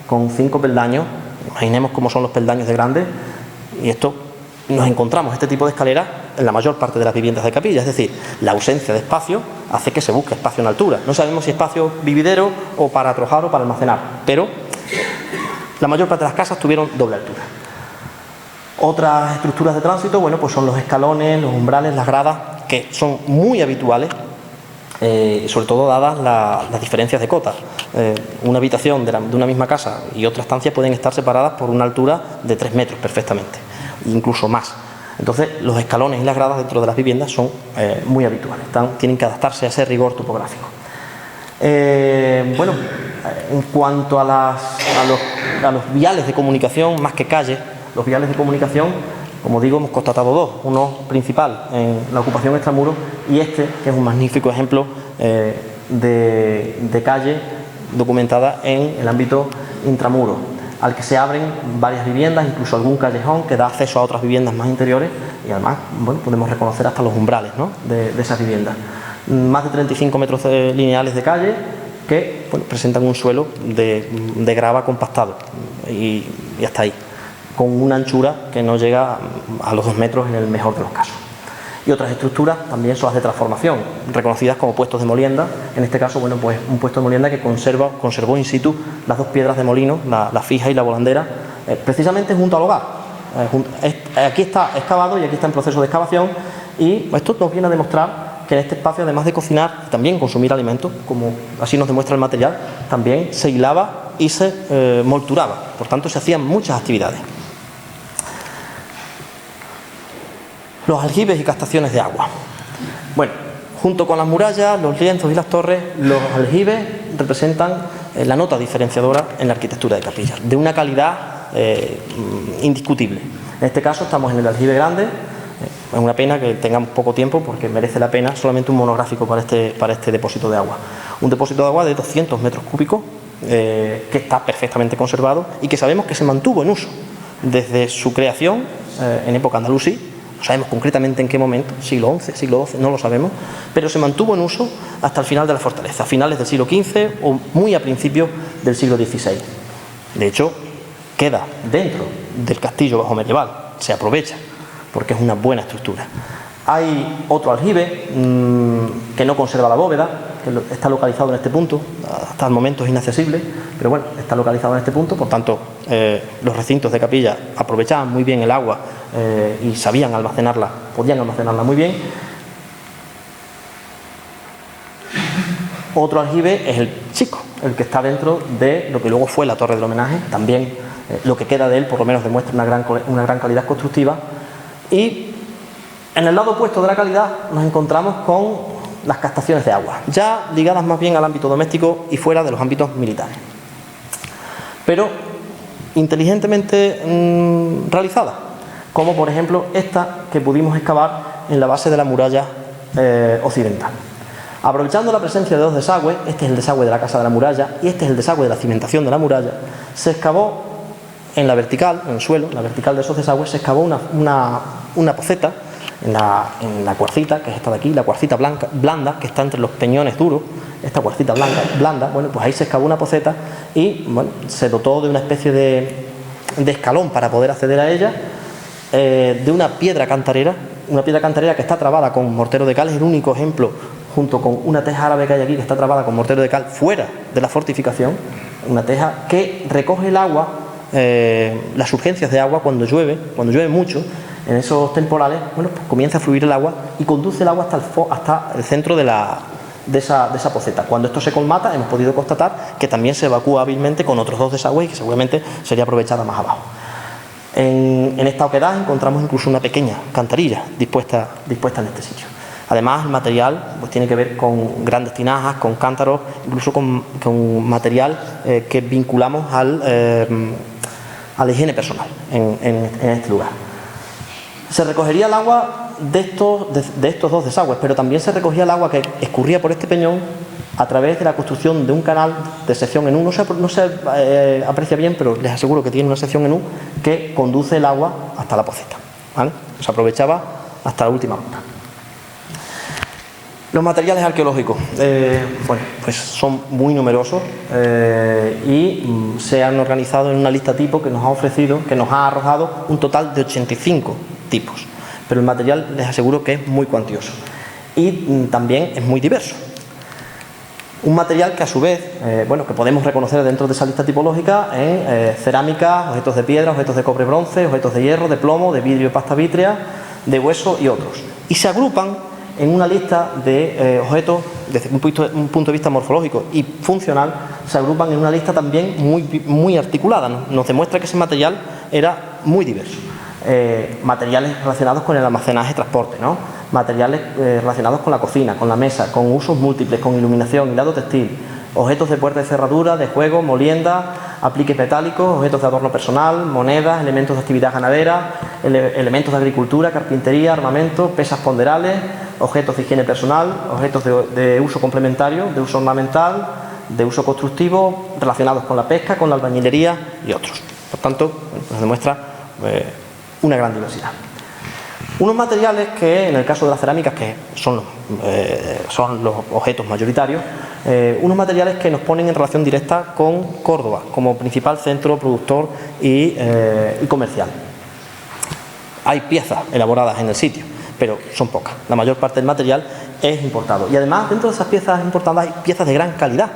con 5 peldaños. Imaginemos cómo son los peldaños de grandes, y esto nos encontramos este tipo de escaleras en la mayor parte de las viviendas de Capilla. Es decir, la ausencia de espacio hace que se busque espacio en altura. No sabemos si espacio vividero o para trojar o para almacenar, pero la mayor parte de las casas tuvieron doble altura. Otras estructuras de tránsito, bueno, pues son los escalones, los umbrales, las gradas, que son muy habituales, sobre todo dadas las diferencias de cotas. Una habitación de una misma casa y otra estancia pueden estar separadas por una altura de 3 metros perfectamente, incluso más. Entonces, los escalones y las gradas dentro de las viviendas son muy habituales, tienen que adaptarse a ese rigor topográfico. Bueno, en cuanto a los viales de comunicación, más que calles, los viales de comunicación, como digo, hemos constatado dos: uno principal en la ocupación extramuros y este, que es un magnífico ejemplo de calle documentada en el ámbito intramuros, al que se abren varias viviendas, incluso algún callejón que da acceso a otras viviendas más interiores, y además, bueno, podemos reconocer hasta los umbrales, ¿no?, de esas viviendas. Más de 35 metros lineales de calle que, bueno, presentan un suelo de grava compactado y hasta ahí, con una anchura que no llega a los 2 metros en el mejor de los casos. Y otras estructuras también son las de transformación, reconocidas como puestos de molienda. En este caso, bueno, pues un puesto de molienda que conservó in situ las 2 piedras de molino, la fija y la volandera, precisamente junto al hogar. Aquí está excavado y aquí está en proceso de excavación, y esto nos viene a demostrar que en este espacio, además de cocinar y también consumir alimentos, como así nos demuestra el material, también se hilaba y se molturaba. Por tanto, se hacían muchas actividades. Los aljibes y captaciones de agua. Bueno, junto con las murallas, los lienzos y las torres, los aljibes representan la nota diferenciadora en la arquitectura de Capilla, de una calidad indiscutible. En este caso estamos en el aljibe grande. Es una pena que tengamos poco tiempo, porque merece la pena solamente un monográfico para este depósito de agua. Un depósito de agua de 200 metros cúbicos que está perfectamente conservado y que sabemos que se mantuvo en uso desde su creación en época andalusí. No sabemos concretamente en qué momento, siglo XI, siglo XII, no lo sabemos, pero se mantuvo en uso hasta el final de la fortaleza, a finales del siglo XV o muy a principios del siglo XVI. De hecho, queda dentro del castillo bajo medieval, se aprovecha, porque es una buena estructura. Hay otro aljibe que no conserva la bóveda, que está localizado en este punto, hasta el momento es inaccesible, pero bueno, está localizado en este punto. Por tanto, los recintos de Capilla aprovechaban muy bien el agua y sabían almacenarla, podían almacenarla muy bien. Otro aljibe es el chico, el que está dentro de lo que luego fue la torre del homenaje. También lo que queda de él, por lo menos, demuestra una gran calidad constructiva. Y en el lado opuesto de la calidad nos encontramos con las captaciones de agua, ya ligadas más bien al ámbito doméstico y fuera de los ámbitos militares, pero inteligentemente realizadas, como por ejemplo esta que pudimos excavar en la base de la muralla occidental. Aprovechando la presencia de 2 desagües, este es el desagüe de la casa de la muralla y este es el desagüe de la cimentación de la muralla, se excavó en la vertical, en el suelo, en la vertical de esos desagües, se excavó una poceta en la cuarcita, que es esta de aquí, la cuarcita blanda, que está entre los peñones duros, esta cuarcita blanda. Bueno, pues ahí se excavó una poceta y, bueno, se dotó de una especie de escalón para poder acceder a ella, de una piedra cantarera que está trabada con mortero de cal. Es el único ejemplo, junto con una teja árabe que hay aquí, que está trabada con mortero de cal fuera de la fortificación, una teja que recoge el agua, las urgencias de agua cuando llueve mucho. En esos temporales, bueno, pues comienza a fluir el agua y conduce el agua hasta el centro de esa poceta. Cuando esto se colmata, hemos podido constatar que también se evacúa hábilmente con otros 2 desagües y que seguramente sería aprovechada más abajo. En esta oquedad encontramos incluso una pequeña cantarilla dispuesta en este sitio. Además, el material pues tiene que ver con grandes tinajas, con cántaros, incluso con material que vinculamos a la higiene personal en este lugar. Se recogería el agua de estos 2 desagües, pero también se recogía el agua que escurría por este peñón a través de la construcción de un canal de sección en U. No se aprecia bien, pero les aseguro que tiene una sección en U que conduce el agua hasta la poceta, ¿vale? Se aprovechaba hasta la última gota. Los materiales arqueológicos, bueno, pues son muy numerosos y se han organizado en una lista tipo que nos ha ofrecido, que nos ha arrojado un total de 85 tipos. Pero el material les aseguro que es muy cuantioso y también es muy diverso. Un material que a su vez, bueno, que podemos reconocer dentro de esa lista tipológica en cerámica, objetos de piedra, objetos de cobre bronce, objetos de hierro, de plomo, de vidrio y pasta vítrea, de hueso y otros. Y se agrupan en una lista de objetos, desde un punto de vista morfológico y funcional, se agrupan en una lista también muy articulada. Nos demuestra que ese material era muy diverso. Materiales relacionados con el almacenaje y transporte, ¿no? Materiales relacionados con la cocina, con la mesa, con usos múltiples, con iluminación, hilado textil, objetos de puerta y cerradura, de juego, molienda, apliques metálicos, objetos de adorno personal, monedas, elementos de actividad ganadera, elementos de agricultura, carpintería, armamento, pesas ponderales, objetos de higiene personal, objetos de uso complementario, de uso ornamental, de uso constructivo, relacionados con la pesca, con la albañilería y otros. Por tanto, nos demuestra una gran diversidad. Unos materiales que, en el caso de las cerámicas, que son los objetos mayoritarios, unos materiales que nos ponen en relación directa con Córdoba como principal centro productor y comercial. Hay piezas elaboradas en el sitio, pero son pocas. La mayor parte del material es importado. Y además, dentro de esas piezas importadas hay piezas de gran calidad.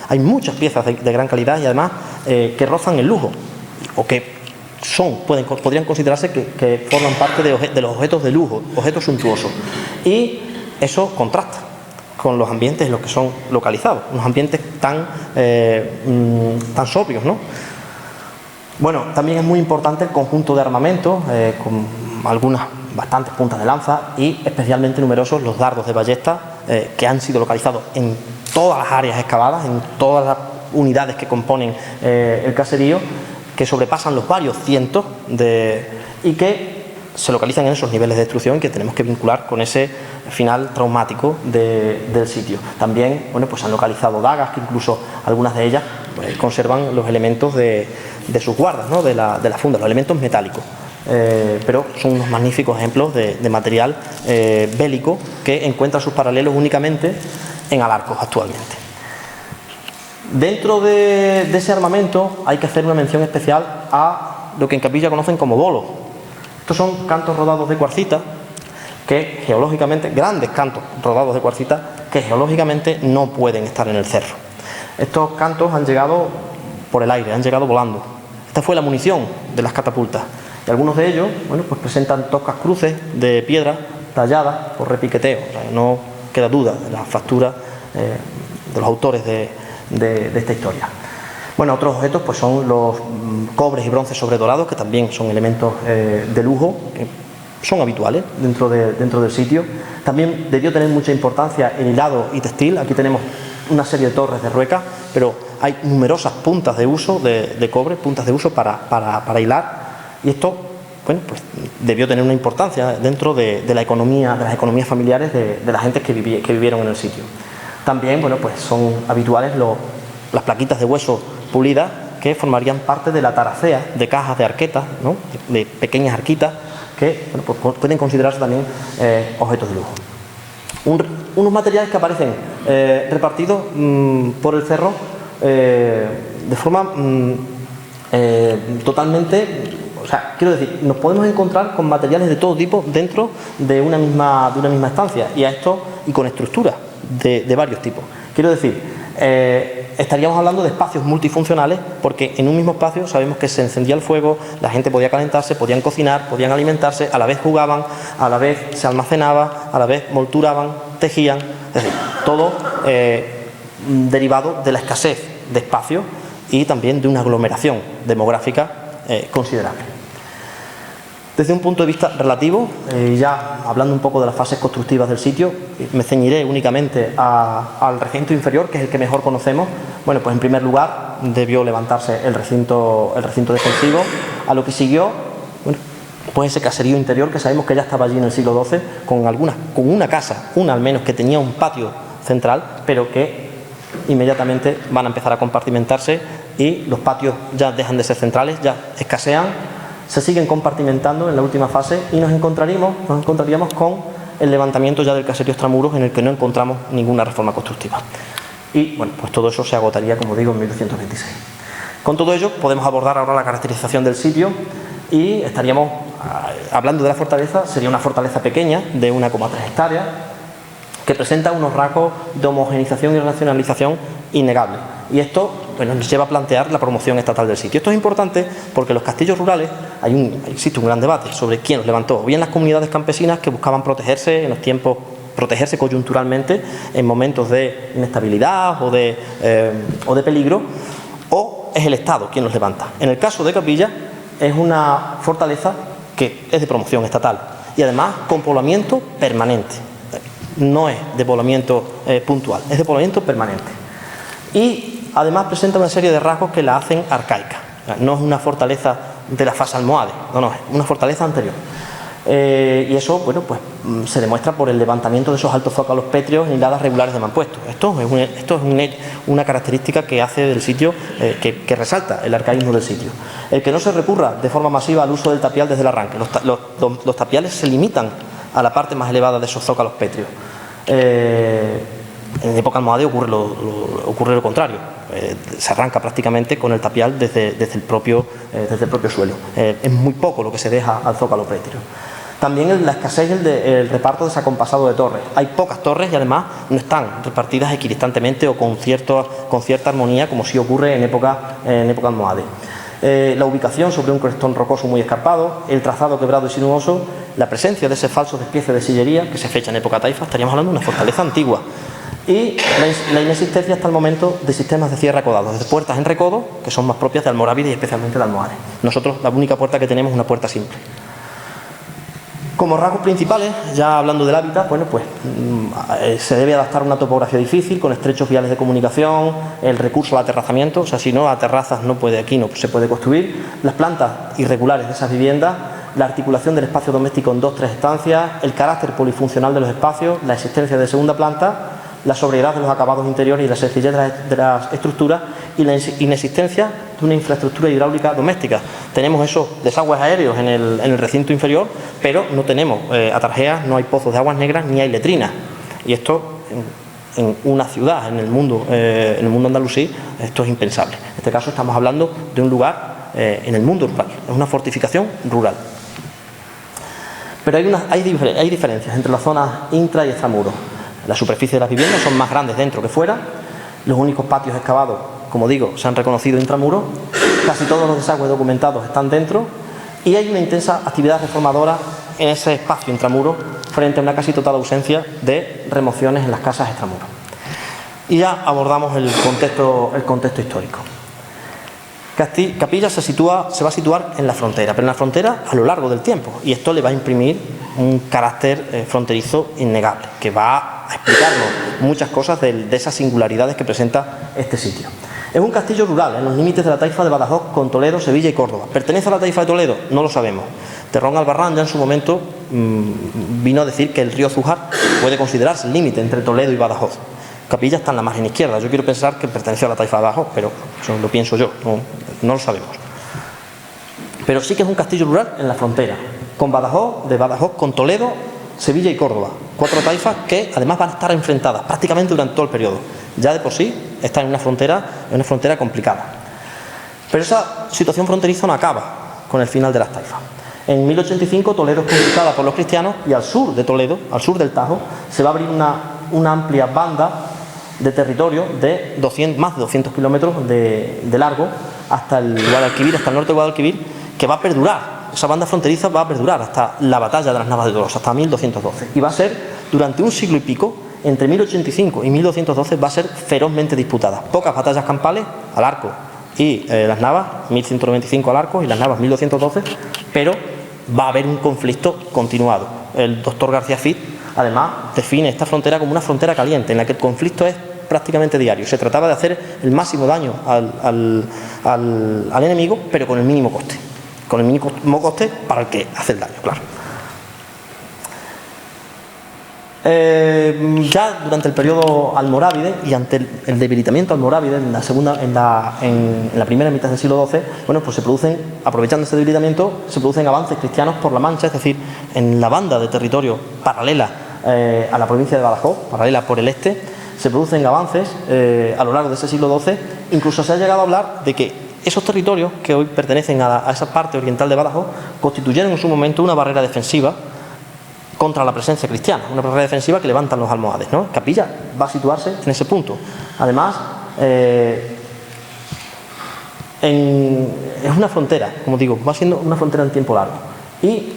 Hay muchas piezas de gran calidad y además que rozan el lujo o que podrían considerarse que forman parte de los objetos de lujo, objetos suntuosos. Y eso contrasta con los ambientes en los que son localizados, unos ambientes tan sobrios, ¿no? Bueno, también es muy importante el conjunto de armamento, con algunas bastantes puntas de lanza y especialmente numerosos los dardos de ballesta que han sido localizados en todas las áreas excavadas, en todas las unidades que componen el caserío, que sobrepasan los varios cientos y que se localizan en esos niveles de destrucción que tenemos que vincular con ese final traumático del sitio. También, bueno, pues han localizado dagas que incluso algunas de ellas pues, conservan los elementos de sus guardas, ¿no? de la funda, los elementos metálicos. Pero son unos magníficos ejemplos de material bélico que encuentra sus paralelos únicamente en Alarcos actualmente. Dentro de ese armamento hay que hacer una mención especial a lo que en Capilla conocen como bolos. Estos son cantos rodados de cuarcita, que geológicamente, grandes cantos rodados de cuarcita, que geológicamente no pueden estar en el cerro. Estos cantos han llegado por el aire, han llegado volando. Esta fue la munición de las catapultas. Y algunos de ellos, bueno, pues presentan toscas cruces de piedra talladas por repiqueteo. O sea, no queda duda de la factura de los autores de esta historia. Bueno, otros objetos pues son los cobres y bronces sobredorados, que también son elementos de lujo, que son habituales dentro del sitio. También debió tener mucha importancia el hilado y textil. Aquí tenemos una serie de torres de rueca, pero hay numerosas puntas de uso de cobre, puntas de uso para hilar, y esto, bueno, pues debió tener una importancia dentro de la economía, de las economías familiares de la gente que vivieron en el sitio. También, bueno, pues son habituales las plaquitas de hueso pulidas que formarían parte de la taracea de cajas de arquetas, ¿no? de pequeñas arquitas que, bueno, pues pueden considerarse también objetos de lujo. Unos materiales que aparecen repartidos por el cerro de forma totalmente, o sea, quiero decir, nos podemos encontrar con materiales de todo tipo dentro de una misma estancia, y con estructuras de varios tipos. Quiero decir, estaríamos hablando de espacios multifuncionales, porque en un mismo espacio sabemos que se encendía el fuego, la gente podía calentarse, podían cocinar, podían alimentarse, a la vez jugaban, a la vez se almacenaba, a la vez molturaban, tejían, es decir, todo derivado de la escasez de espacio y también de una aglomeración demográfica considerable. Desde un punto de vista relativo, ya hablando un poco de las fases constructivas del sitio, me ceñiré únicamente al recinto inferior, que es el que mejor conocemos. Bueno, pues en primer lugar debió levantarse el recinto defensivo, a lo que siguió, bueno, pues ese caserío interior que sabemos que ya estaba allí en el siglo XII, con una casa, una al menos, que tenía un patio central, pero que inmediatamente van a empezar a compartimentarse y los patios ya dejan de ser centrales, ya escasean, se siguen compartimentando en la última fase y nos encontraríamos con el levantamiento ya del caserío extramuros, en el que no encontramos ninguna reforma constructiva. Y bueno, pues todo eso se agotaría, como digo, en 1226. Con todo ello podemos abordar ahora la caracterización del sitio y estaríamos hablando de la fortaleza. Sería una fortaleza pequeña de 1,3 hectáreas que presenta unos rasgos de homogenización y racionalización innegables. Y esto, bueno, nos lleva a plantear la promoción estatal del sitio. Esto es importante porque en los castillos rurales existe un gran debate sobre quién los levantó. O bien las comunidades campesinas que buscaban protegerse en los tiempos, protegerse coyunturalmente en momentos de inestabilidad o de peligro, o es el Estado quien los levanta. En el caso de Capilla es una fortaleza que es de promoción estatal y además con poblamiento permanente. No es de poblamiento puntual, es de poblamiento permanente. Y además presenta una serie de rasgos que la hacen arcaica. No es una fortaleza de la fase almohade, no, es una fortaleza anterior. Y eso, bueno, pues se demuestra por el levantamiento de esos altos zócalos pétreos en hiladas regulares de mampuesto. Esto es una característica que hace del sitio, que resalta el arcaísmo del sitio. El que no se recurra de forma masiva al uso del tapial desde el arranque. Los tapiales se limitan a la parte más elevada de esos zócalos pétreos. En época almohade ocurre lo contrario. Se arranca prácticamente con el tapial desde el propio suelo. Es muy poco lo que se deja al zócalo pétreo. También la escasez el reparto desacompasado de torres. Hay pocas torres y además no están repartidas equidistantemente o con cierta armonía, como sí ocurre en época almohade. La ubicación sobre un crestón rocoso muy escarpado, el trazado quebrado y sinuoso, la presencia de ese falso despiece de sillería que se fecha en época taifa. Estaríamos hablando de una fortaleza antigua. Y la inexistencia hasta el momento de sistemas de cierre acodados, de puertas en recodo, que son más propias de almorávide y especialmente de almohades. Nosotros la única puerta que tenemos es una puerta simple. Como rasgos principales, ya hablando del hábitat, bueno, pues se debe adaptar a una topografía difícil, con estrechos viales de comunicación, el recurso al aterrazamiento, o sea, si no, a terrazas aquí no se puede construir, las plantas irregulares de esas viviendas, la articulación del espacio doméstico en 2-3 estancias, el carácter polifuncional de los espacios, la existencia de segunda planta, la sobriedad de los acabados interiores y la sencillez de las estructuras y la inexistencia de una infraestructura hidráulica doméstica. Tenemos esos desagües aéreos en el recinto inferior, pero no tenemos atarjeas, no hay pozos de aguas negras ni hay letrinas. Y esto en una ciudad, en el mundo andalusí, esto es impensable. En este caso estamos hablando de un lugar en el mundo rural, es una fortificación rural. Pero hay diferencias entre las zonas intra y extramuros. La superficie de las viviendas son más grandes dentro que fuera. Los únicos patios excavados, como digo, se han reconocido intramuros. Casi todos los desagües documentados están dentro. Y hay una intensa actividad reformadora en ese espacio intramuros frente a una casi total ausencia de remociones en las casas extramuros. Y ya abordamos el contexto histórico. Capilla se va a situar en la frontera, pero en la frontera a lo largo del tiempo. Y esto le va a imprimir un carácter fronterizo innegable, que va a explicarnos muchas cosas de esas singularidades que presenta este sitio. Es un castillo rural en los límites de la taifa de Badajoz con Toledo, Sevilla y Córdoba. ¿Pertenece a la taifa de Toledo? No lo sabemos. Terrón Albarrán ya en su momento vino a decir que el río Zújar puede considerarse el límite entre Toledo y Badajoz. Capilla está en la margen izquierda. Yo quiero pensar que perteneció a la taifa de Badajoz, pero eso lo pienso yo, no lo sabemos. Pero sí que es un castillo rural en la frontera, de Badajoz con Toledo, Sevilla y Córdoba. 4 taifas que además van a estar enfrentadas prácticamente durante todo el periodo. Ya de por sí está en una frontera complicada. Pero esa situación fronteriza no acaba con el final de las taifas. En 1085 Toledo es conquistada por los cristianos y al sur de Toledo, al sur del Tajo, se va a abrir una amplia banda de territorio de más de 200 kilómetros de largo hasta el Guadalquivir, hasta el norte de Guadalquivir, que va a perdurar. Esa banda fronteriza va a perdurar hasta la batalla de las Navas de Tolosa, hasta 1212. Y va a ser, durante un siglo y pico, entre 1085 y 1212, va a ser ferozmente disputada. Pocas batallas campales al arco y las Navas, 1195 al arco y las Navas 1212, pero va a haber un conflicto continuado. El doctor García Fitz, además, define esta frontera como una frontera caliente, en la que el conflicto es prácticamente diario. Se trataba de hacer el máximo daño al enemigo, pero con el mínimo coste. Con el mínimo coste para el que hace el daño, claro. Ya durante el periodo almorávide y ante el debilitamiento almorávide en la primera mitad del siglo XII, bueno, pues se producen, aprovechando ese debilitamiento, se producen avances cristianos por la Mancha, es decir, en la banda de territorio paralela a la provincia de Badajoz, paralela por el este, se producen avances a lo largo de ese siglo XII. Incluso se ha llegado a hablar de que esos territorios que hoy pertenecen a esa parte oriental de Badajoz constituyeron en su momento una barrera defensiva contra la presencia cristiana, una barrera defensiva que levantan los almohades, ¿no? Capilla va a situarse en ese punto. Además, es una frontera, como digo, va siendo una frontera en tiempo largo. Y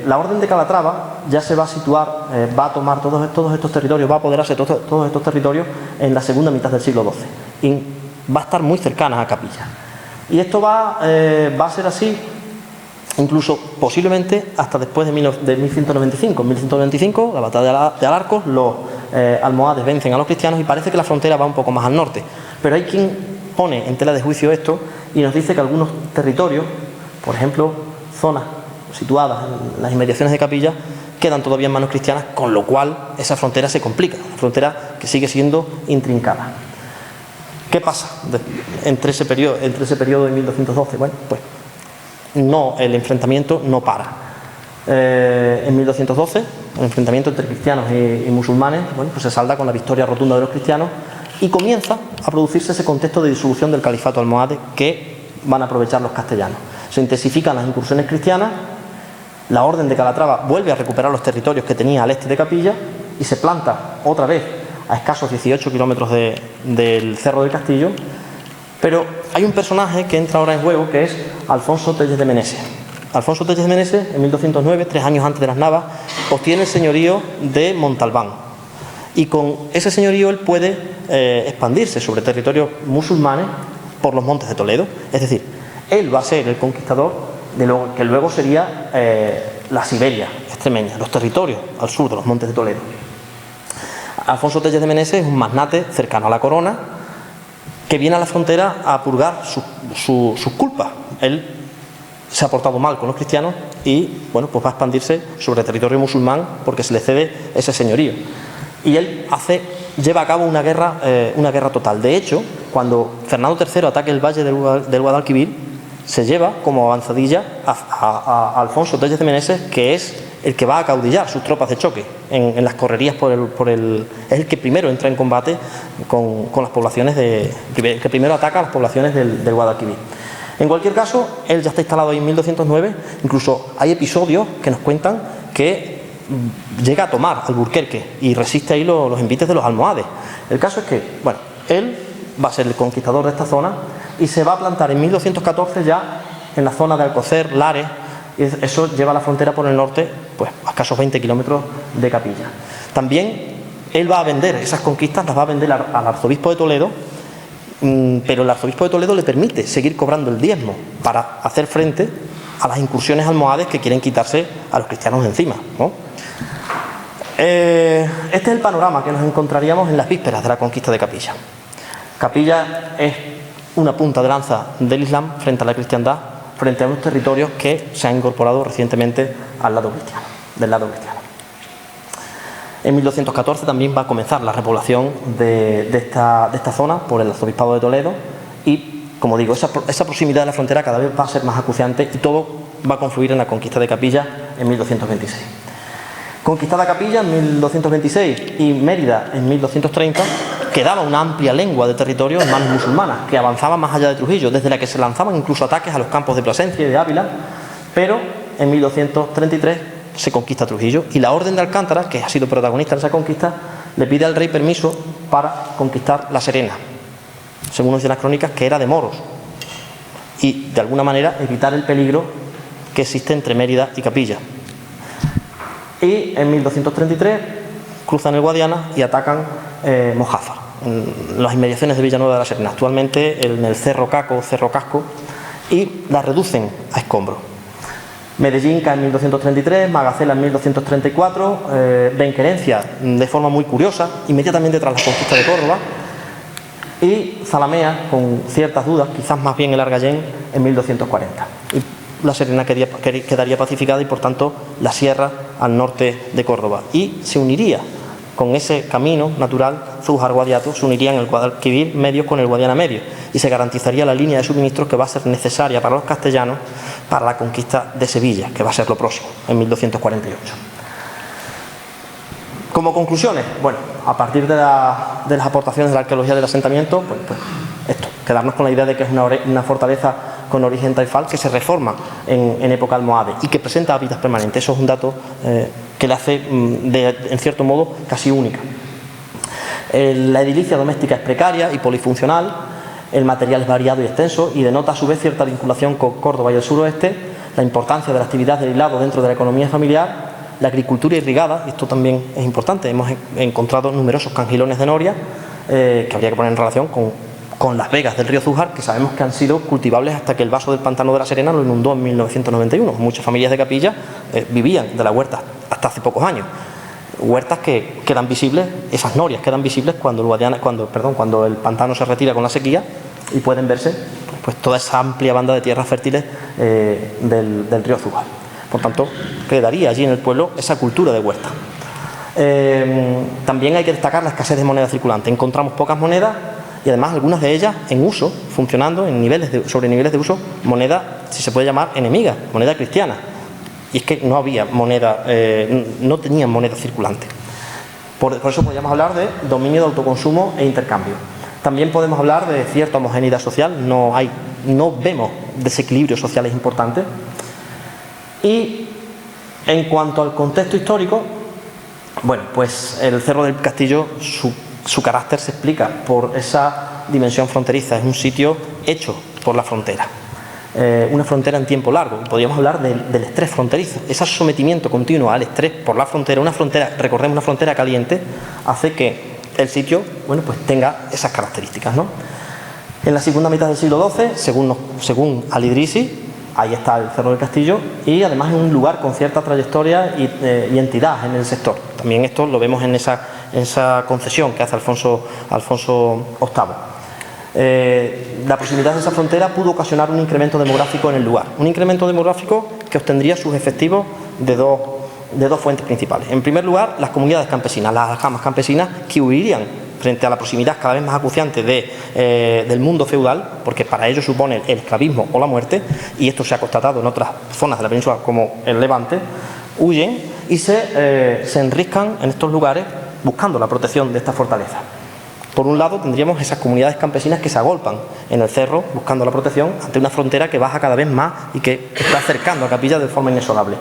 la Orden de Calatrava ya se va a situar, va a tomar todos estos territorios, va a apoderarse de todos estos territorios en la segunda mitad del siglo XII. Y va a estar muy cercana a Capilla. Y esto va a ser así incluso posiblemente hasta después de 1195. En 1195, la batalla de Alarcos, los almohades vencen a los cristianos y parece que la frontera va un poco más al norte. Pero hay quien pone en tela de juicio esto y nos dice que algunos territorios, por ejemplo, zonas situadas en las inmediaciones de Capilla, quedan todavía en manos cristianas, con lo cual esa frontera se complica, una frontera que sigue siendo intrincada. ¿Qué pasa entre ese periodo de 1212? Bueno, pues el enfrentamiento no para. En 1212, el enfrentamiento entre cristianos y musulmanes, bueno, pues se salda con la victoria rotunda de los cristianos y comienza a producirse ese contexto de disolución del califato almohade que van a aprovechar los castellanos. Se intensifican las incursiones cristianas, la Orden de Calatrava vuelve a recuperar los territorios que tenía al este de Capilla y se planta otra vez a escasos 18 kilómetros del Cerro del Castillo. Pero hay un personaje que entra ahora en juego, que es Alfonso Telles de Meneses. Alfonso Telles de Meneses, en 1209, 3 años antes de las Navas, obtiene el señorío de Montalbán. Y con ese señorío él puede expandirse sobre territorios musulmanes por los montes de Toledo. Es decir, él va a ser el conquistador de lo que luego sería la Siberia extremeña, los territorios al sur de los montes de Toledo. Alfonso Telles de Meneses es un magnate cercano a la corona, que viene a la frontera a purgar sus culpas. Él se ha portado mal con los cristianos y bueno, pues va a expandirse sobre territorio musulmán porque se le cede ese señorío. Y él lleva a cabo una guerra total. De hecho, cuando Fernando III ataque el valle del Guadalquivir, se lleva como avanzadilla a Alfonso Telles de Meneses, que es el que va a acaudillar sus tropas de choque en las correrías es el que primero entra en combate con las poblaciones que primero ataca a las poblaciones del Guadalquivir. En cualquier caso, él ya está instalado ahí en 1209, incluso hay episodios que nos cuentan que llega a tomar Alburquerque y resiste ahí los envites de los almohades. El caso es que, bueno, él va a ser el conquistador de esta zona y se va a plantar en 1214 ya en la zona de Alcocer, Lares, y eso lleva a la frontera por el norte, pues a escasos 20 kilómetros de Capilla. También él va a vender esas conquistas, las va a vender al arzobispo de Toledo, pero el arzobispo de Toledo le permite seguir cobrando el diezmo para hacer frente a las incursiones almohades que quieren quitarse a los cristianos de encima, ¿no? Este es el panorama que nos encontraríamos en las vísperas de la conquista de Capilla. Capilla es una punta de lanza del Islam frente a la cristiandad, frente a unos territorios que se han incorporado recientemente del lado cristiano. En 1214 también va a comenzar la repoblación de esta zona por el arzobispado de Toledo y, como digo, esa proximidad de la frontera cada vez va a ser más acuciante y todo va a confluir en la conquista de Capilla en 1226. Conquistada Capilla en 1226 y Mérida en 1230, quedaba una amplia lengua de territorio en manos musulmanas, que avanzaba más allá de Trujillo, desde la que se lanzaban incluso ataques a los campos de Plasencia y de Ávila, pero en 1233 se conquista Trujillo y la Orden de Alcántara, que ha sido protagonista en esa conquista, le pide al rey permiso para conquistar La Serena, según nos dicen las crónicas, que era de moros, y de alguna manera evitar el peligro que existe entre Mérida y Capilla. Y en 1233 cruzan el Guadiana y atacan Mojáfar, en las inmediaciones de Villanueva de la Serena, actualmente en el Cerro Caco o Cerro Casco, y la reducen a escombros. Medellín cae en 1233, Magacela en 1234, Benquerencia de forma muy curiosa, inmediatamente tras la conquista de Córdoba, y Zalamea, con ciertas dudas, quizás más bien el Argallén, en 1240. Y La Serena quedaría pacificada y, por tanto, la sierra al norte de Córdoba, y se uniría con ese camino natural Zújar-Guadiato, se unirían el Guadalquivir medio con el Guadiana medio, y se garantizaría la línea de suministros que va a ser necesaria para los castellanos para la conquista de Sevilla, que va a ser lo próximo, en 1248. Como conclusiones, bueno, a partir de las aportaciones de la arqueología del asentamiento, pues esto, quedarnos con la idea de que es una fortaleza con origen taifal que se reforma en época almohade y que presenta hábitats permanentes. Eso es un dato que la hace, en cierto modo, casi única. La edilicia doméstica es precaria y polifuncional, el material es variado y extenso y denota a su vez cierta vinculación con Córdoba y el suroeste, la importancia de la actividad del hilado dentro de la economía familiar, la agricultura irrigada, y esto también es importante. Hemos encontrado numerosos cangilones de noria que habría que poner en relación con las vegas del río Zújar, que sabemos que han sido cultivables hasta que el vaso del pantano de la Serena lo inundó en 1991. Muchas familias de Capilla vivían de la huerta hasta hace pocos años. Huertas que quedan visibles, esas norias quedan visibles cuando el pantano se retira con la sequía, y pueden verse pues toda esa amplia banda de tierras fértiles del río Zújar. Por tanto, quedaría allí en el pueblo esa cultura de huerta. También hay que destacar la escasez de moneda circulante. Encontramos pocas monedas y además algunas de ellas en uso, funcionando sobre niveles de uso, moneda, si se puede llamar, enemiga, moneda cristiana. Y es que no había moneda, no tenían moneda circulante. Por eso podríamos hablar de dominio de autoconsumo e intercambio. También podemos hablar de cierta homogeneidad social, no vemos desequilibrios sociales importantes. Y en cuanto al contexto histórico, bueno, pues el Cerro del Castillo, su carácter se explica por esa dimensión fronteriza. Es un sitio hecho por la frontera, una frontera en tiempo largo. Podríamos hablar del estrés fronterizo, ese sometimiento continuo al estrés por la frontera. Recordemos, una frontera caliente hace que el sitio, bueno, pues tenga esas características, ¿no? En la segunda mitad del siglo XII, según Al-Idrisi, ahí está el Cerro del Castillo, y además es un lugar con cierta trayectoria y entidad en el sector. También esto lo vemos en esa concesión que hace Alfonso VIII. La proximidad de esa frontera pudo ocasionar un incremento demográfico en el lugar. Un incremento demográfico que obtendría sus efectivos de dos fuentes principales. En primer lugar, las comunidades campesinas, las aljamas campesinas, que huirían frente a la proximidad cada vez más acuciante del mundo feudal, porque para ellos supone el esclavismo o la muerte, y esto se ha constatado en otras zonas de la península como el Levante, huyen y se enriscan en estos lugares buscando la protección de esta fortaleza. Por un lado tendríamos esas comunidades campesinas que se agolpan en el cerro buscando la protección ante una frontera que baja cada vez más y que está acercando a Capilla de forma inexorable.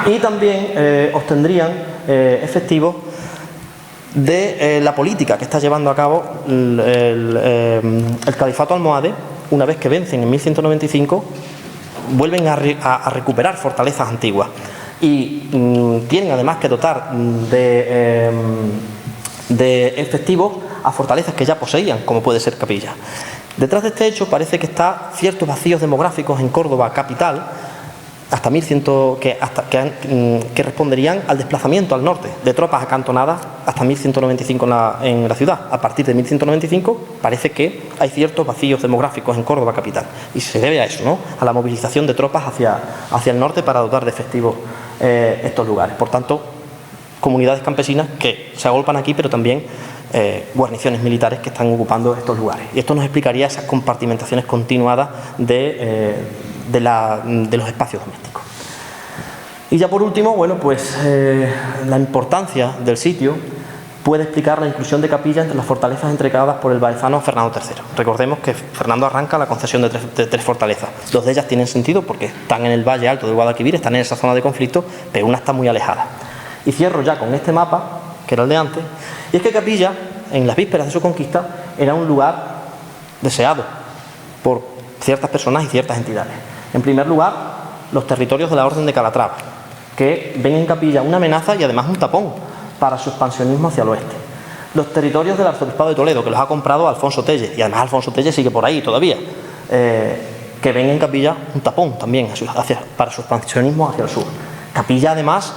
Y también obtendrían efectivos de la política que está llevando a cabo el califato almohade. Una vez que vencen en 1195, vuelven a recuperar fortalezas antiguas y tienen además que dotar de efectivos a fortalezas que ya poseían, como puede ser Capilla. Detrás de este hecho parece que está ciertos vacíos demográficos en Córdoba capital, hasta 1100, que responderían al desplazamiento al norte de tropas acantonadas hasta 1195 en la ciudad. A partir de 1195 parece que hay ciertos vacíos demográficos en Córdoba capital, y se debe a eso, ¿no?, a la movilización de tropas hacia el norte para dotar de efectivos estos lugares. Por tanto, comunidades campesinas que se agolpan aquí, pero también guarniciones militares que están ocupando estos lugares. Y esto nos explicaría esas compartimentaciones continuadas de los espacios domésticos. Y ya por último, bueno, pues la importancia del sitio puede explicar la inclusión de Capilla entre las fortalezas entregadas por el baezano Fernando III. Recordemos que Fernando arranca la concesión de tres fortalezas. Dos de ellas tienen sentido porque están en el valle alto del Guadalquivir, están en esa zona de conflicto, pero una está muy alejada. Y cierro ya con este mapa, que era el de antes, y es que Capilla, en las vísperas de su conquista, era un lugar deseado por ciertas personas y ciertas entidades. En primer lugar, los territorios de la Orden de Calatrava, que ven en Capilla una amenaza y además un tapón para su expansionismo hacia el oeste. Los territorios del Arzobispado de Toledo, que los ha comprado Alfonso Telles, y además Alfonso Telles sigue por ahí todavía, que ven en Capilla un tapón también para su expansionismo hacia el sur. Capilla además,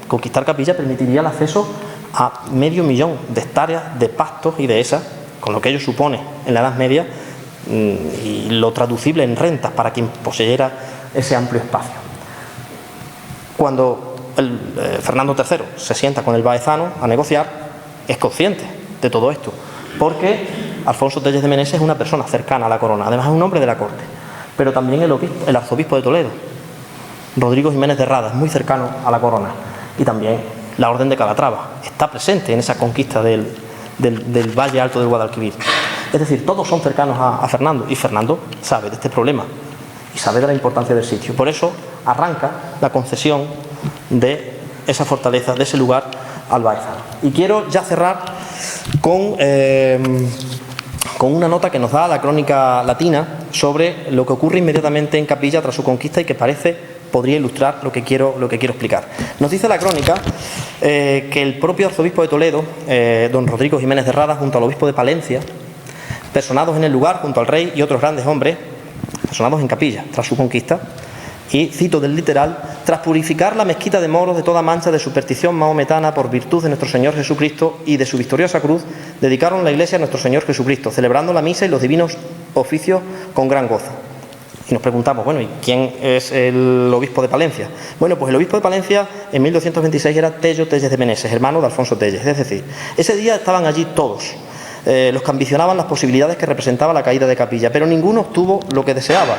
conquistar Capilla permitiría el acceso a 500.000 de hectáreas de pastos y dehesas, con lo que ello supone en la Edad Media, y lo traducible en rentas para quien poseyera ese amplio espacio. Cuando Fernando III se sienta con el baezano a negociar, es consciente de todo esto, porque Alfonso Telles de Meneses es una persona cercana a la corona, además es un hombre de la corte, pero también el arzobispo de Toledo, Rodrigo Jiménez de Rada, es muy cercano a la corona, y también la Orden de Calatrava está presente en esa conquista del Valle Alto del Guadalquivir. Es decir, todos son cercanos a Fernando, y Fernando sabe de este problema y sabe de la importancia del sitio. Por eso arranca la concesión de esa fortaleza, de ese lugar al baezano. Y quiero ya cerrar con una nota que nos da la Crónica Latina sobre lo que ocurre inmediatamente en Capilla tras su conquista y que podría ilustrar lo que quiero explicar. Nos dice la crónica que el propio arzobispo de Toledo, don Rodrigo Jiménez de Rada, junto al obispo de Palencia, personados en el lugar junto al rey y otros grandes hombres, personados en Capilla tras su conquista, y cito del literal: tras purificar la mezquita de moros de toda mancha de superstición mahometana por virtud de nuestro Señor Jesucristo y de su victoriosa cruz, dedicaron la iglesia a nuestro Señor Jesucristo, celebrando la misa y los divinos oficios con gran gozo. Y nos preguntamos, bueno, ¿y quién es el obispo de Palencia? Bueno, pues el obispo de Palencia en 1226 era Tello Telles de Meneses, hermano de Alfonso Telles. Es decir, ese día estaban allí todos los que ambicionaban las posibilidades que representaba la caída de Capilla, pero ninguno obtuvo lo que deseaba.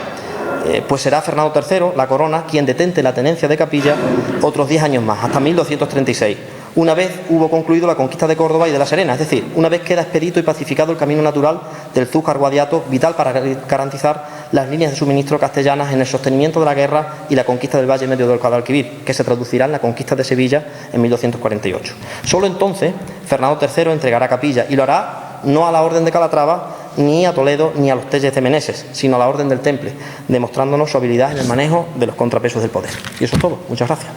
Pues será Fernando III, la corona, quien detente la tenencia de Capilla otros 10 años más, hasta 1236. Una vez hubo concluido la conquista de Córdoba y de La Serena, es decir, una vez queda expedito y pacificado el camino natural del Zújar Guadiato, vital para garantizar las líneas de suministro castellanas en el sostenimiento de la guerra y la conquista del Valle Medio del Guadalquivir, que se traducirá en la conquista de Sevilla en 1248. Solo entonces Fernando III entregará Capilla, y lo hará no a la Orden de Calatrava, ni a Toledo, ni a los Telles de Meneses, sino a la Orden del Temple, demostrándonos su habilidad en el manejo de los contrapesos del poder. Y eso es todo. Muchas gracias.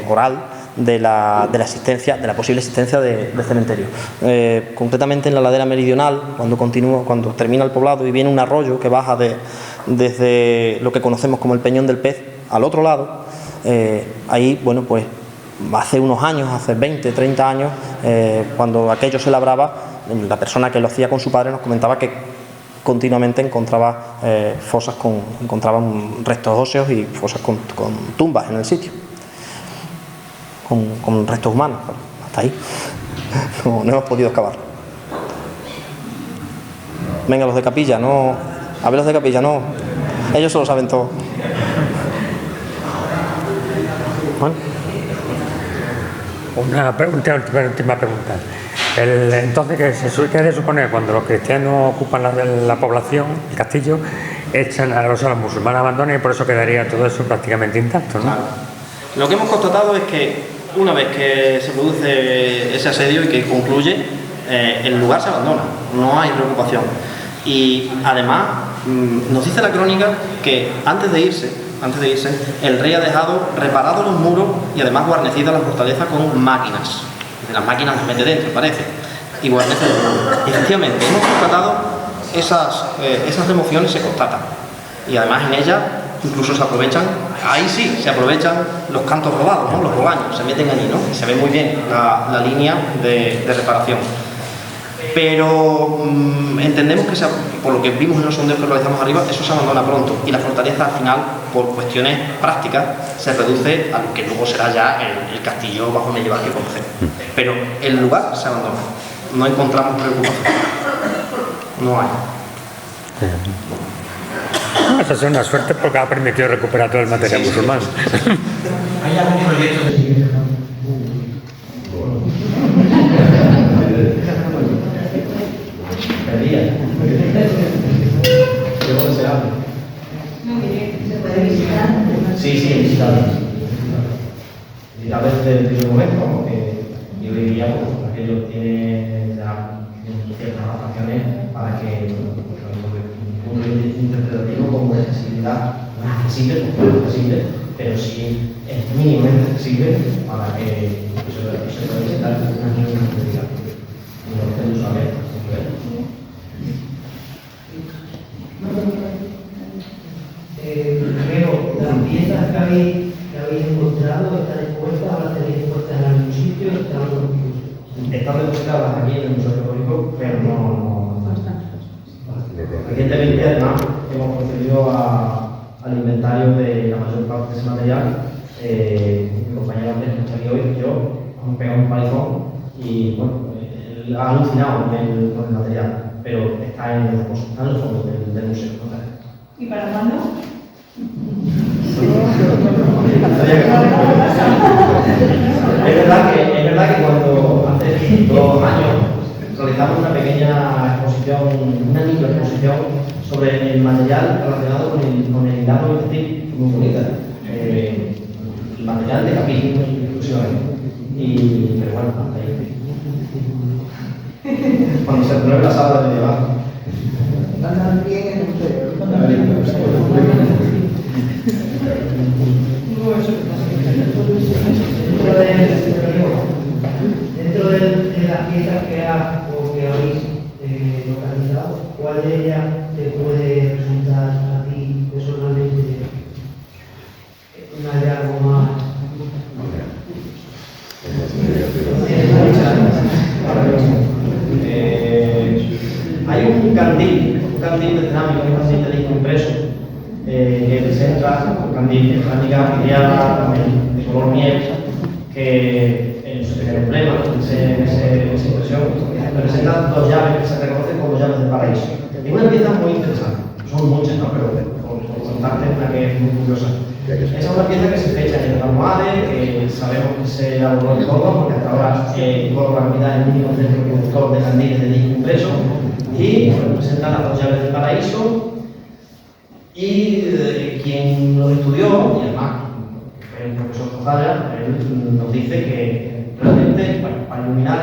Oral de la posible existencia del cementerio. Concretamente en la ladera meridional, cuando termina el poblado y viene un arroyo que baja desde lo que conocemos como el Peñón del Pez al otro lado, ahí, bueno, pues hace unos años, hace 20, 30 años, cuando aquello se labraba, la persona que lo hacía con su padre nos comentaba que continuamente encontraba fosas encontraban restos óseos y fosas con tumbas en el sitio, con restos humanos. Pero hasta ahí no hemos podido excavar. Venga, los de Capilla, no. A ver, los de Capilla, no. Ellos se lo saben todo. Bueno. Una última pregunta. Entonces, ¿qué se debe suponer cuando los cristianos ocupan la población, el castillo, echan a los musulmanes, abandonan, y por eso quedaría todo eso prácticamente intacto, ¿no? Claro. Lo que hemos constatado es que una vez que se produce ese asedio y que concluye, el lugar se abandona, no hay preocupación. Y además nos dice la crónica que antes de irse, el rey ha dejado reparados los muros y además guarnecida la fortaleza con máquinas. De las máquinas las mete dentro, parece, y guarnece los muros. Y efectivamente, hemos constatado esas remociones, se constatan. Y además en ellas incluso se aprovechan, ahí sí, se aprovechan los cantos rodados, ¿no? Los robaños, se meten allí, ¿no? Y se ve muy bien la línea de reparación. Pero entendemos que por lo que vimos en los sondeos que realizamos arriba, eso se abandona pronto, y la fortaleza al final, por cuestiones prácticas, se reduce a lo que luego será ya el castillo bajo medieval que conocemos. Pero el lugar se abandona, no encontramos preocupación, no hay. Esa es una suerte porque ha permitido recuperar todo el material musulmán. ¿Hay algún proyecto de siguiente? Sí, visitable. Visitable desde el primer momento, porque yo diría que aquello tiene ya ciertas adaptaciones para que un punto interpretativo como es accesibilidad, no es accesible, pero sí es mínimamente accesible para que se pueda visitar una niña y no esté de uso abierto. Pero las piezas que habéis encontrado están expuestas, ahora tenéis expuestas en algún sitio, Están depositadas aquí en el Museo Arqueológico, pero no. Recientemente, además, que hemos procedido al inventario de la mayor parte de ese material. Mi compañero Andrés, que está aquí hoy, y yo, hemos pegado un palizón y bueno, él ha alucinado con el material, pero está en los fondos del museo. ¿Y para cuándo? Es verdad que cuando hace 2 años realizamos una pequeña exposición, una microexposición sobre el material relacionado con el hilado textil, muy bonita. El material de capillo, exclusivamente. Pero bueno, hasta ahí. Cuando se renueve la sala de medieval. Dentro de las piezas que habéis localizado, ¿cuál de ellas te puede resultar a ti personalmente un hallazgo más? Hay un candil de cerámica, un candil de disco impreso, que presenta un candil de cerámica vidriada, de color miel, que en su pequeño emblema, en esa impresión, presenta 2 llaves que se reconocen como llaves del paraíso. Es una pieza muy interesante, son muchas, ¿no? Pero por contarte una que es muy curiosa. Esa es una pieza que se fecha en el almohade, sabemos que se elaboró en Córdoba, porque hasta ahora Córdoba Capital es el único centro productor de candiles de disco impreso, y presenta las 2 llaves del paraíso. Y quien lo estudió, y además fue el profesor Zozaya, él nos dice que realmente para iluminar,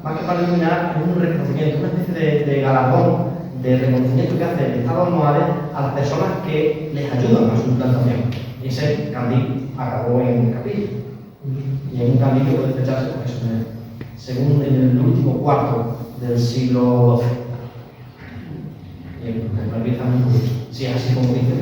más que para iluminar, es un reconocimiento, una especie de galardón, de reconocimiento que hace el Estado almohade a las personas que les ayudan a su implantación. Y ese candil acabó en capilla. Y es un candil que puede fecharse con eso, según en el último cuarto del siglo XII. Y es una pieza muy curiosa. Si es así como dice,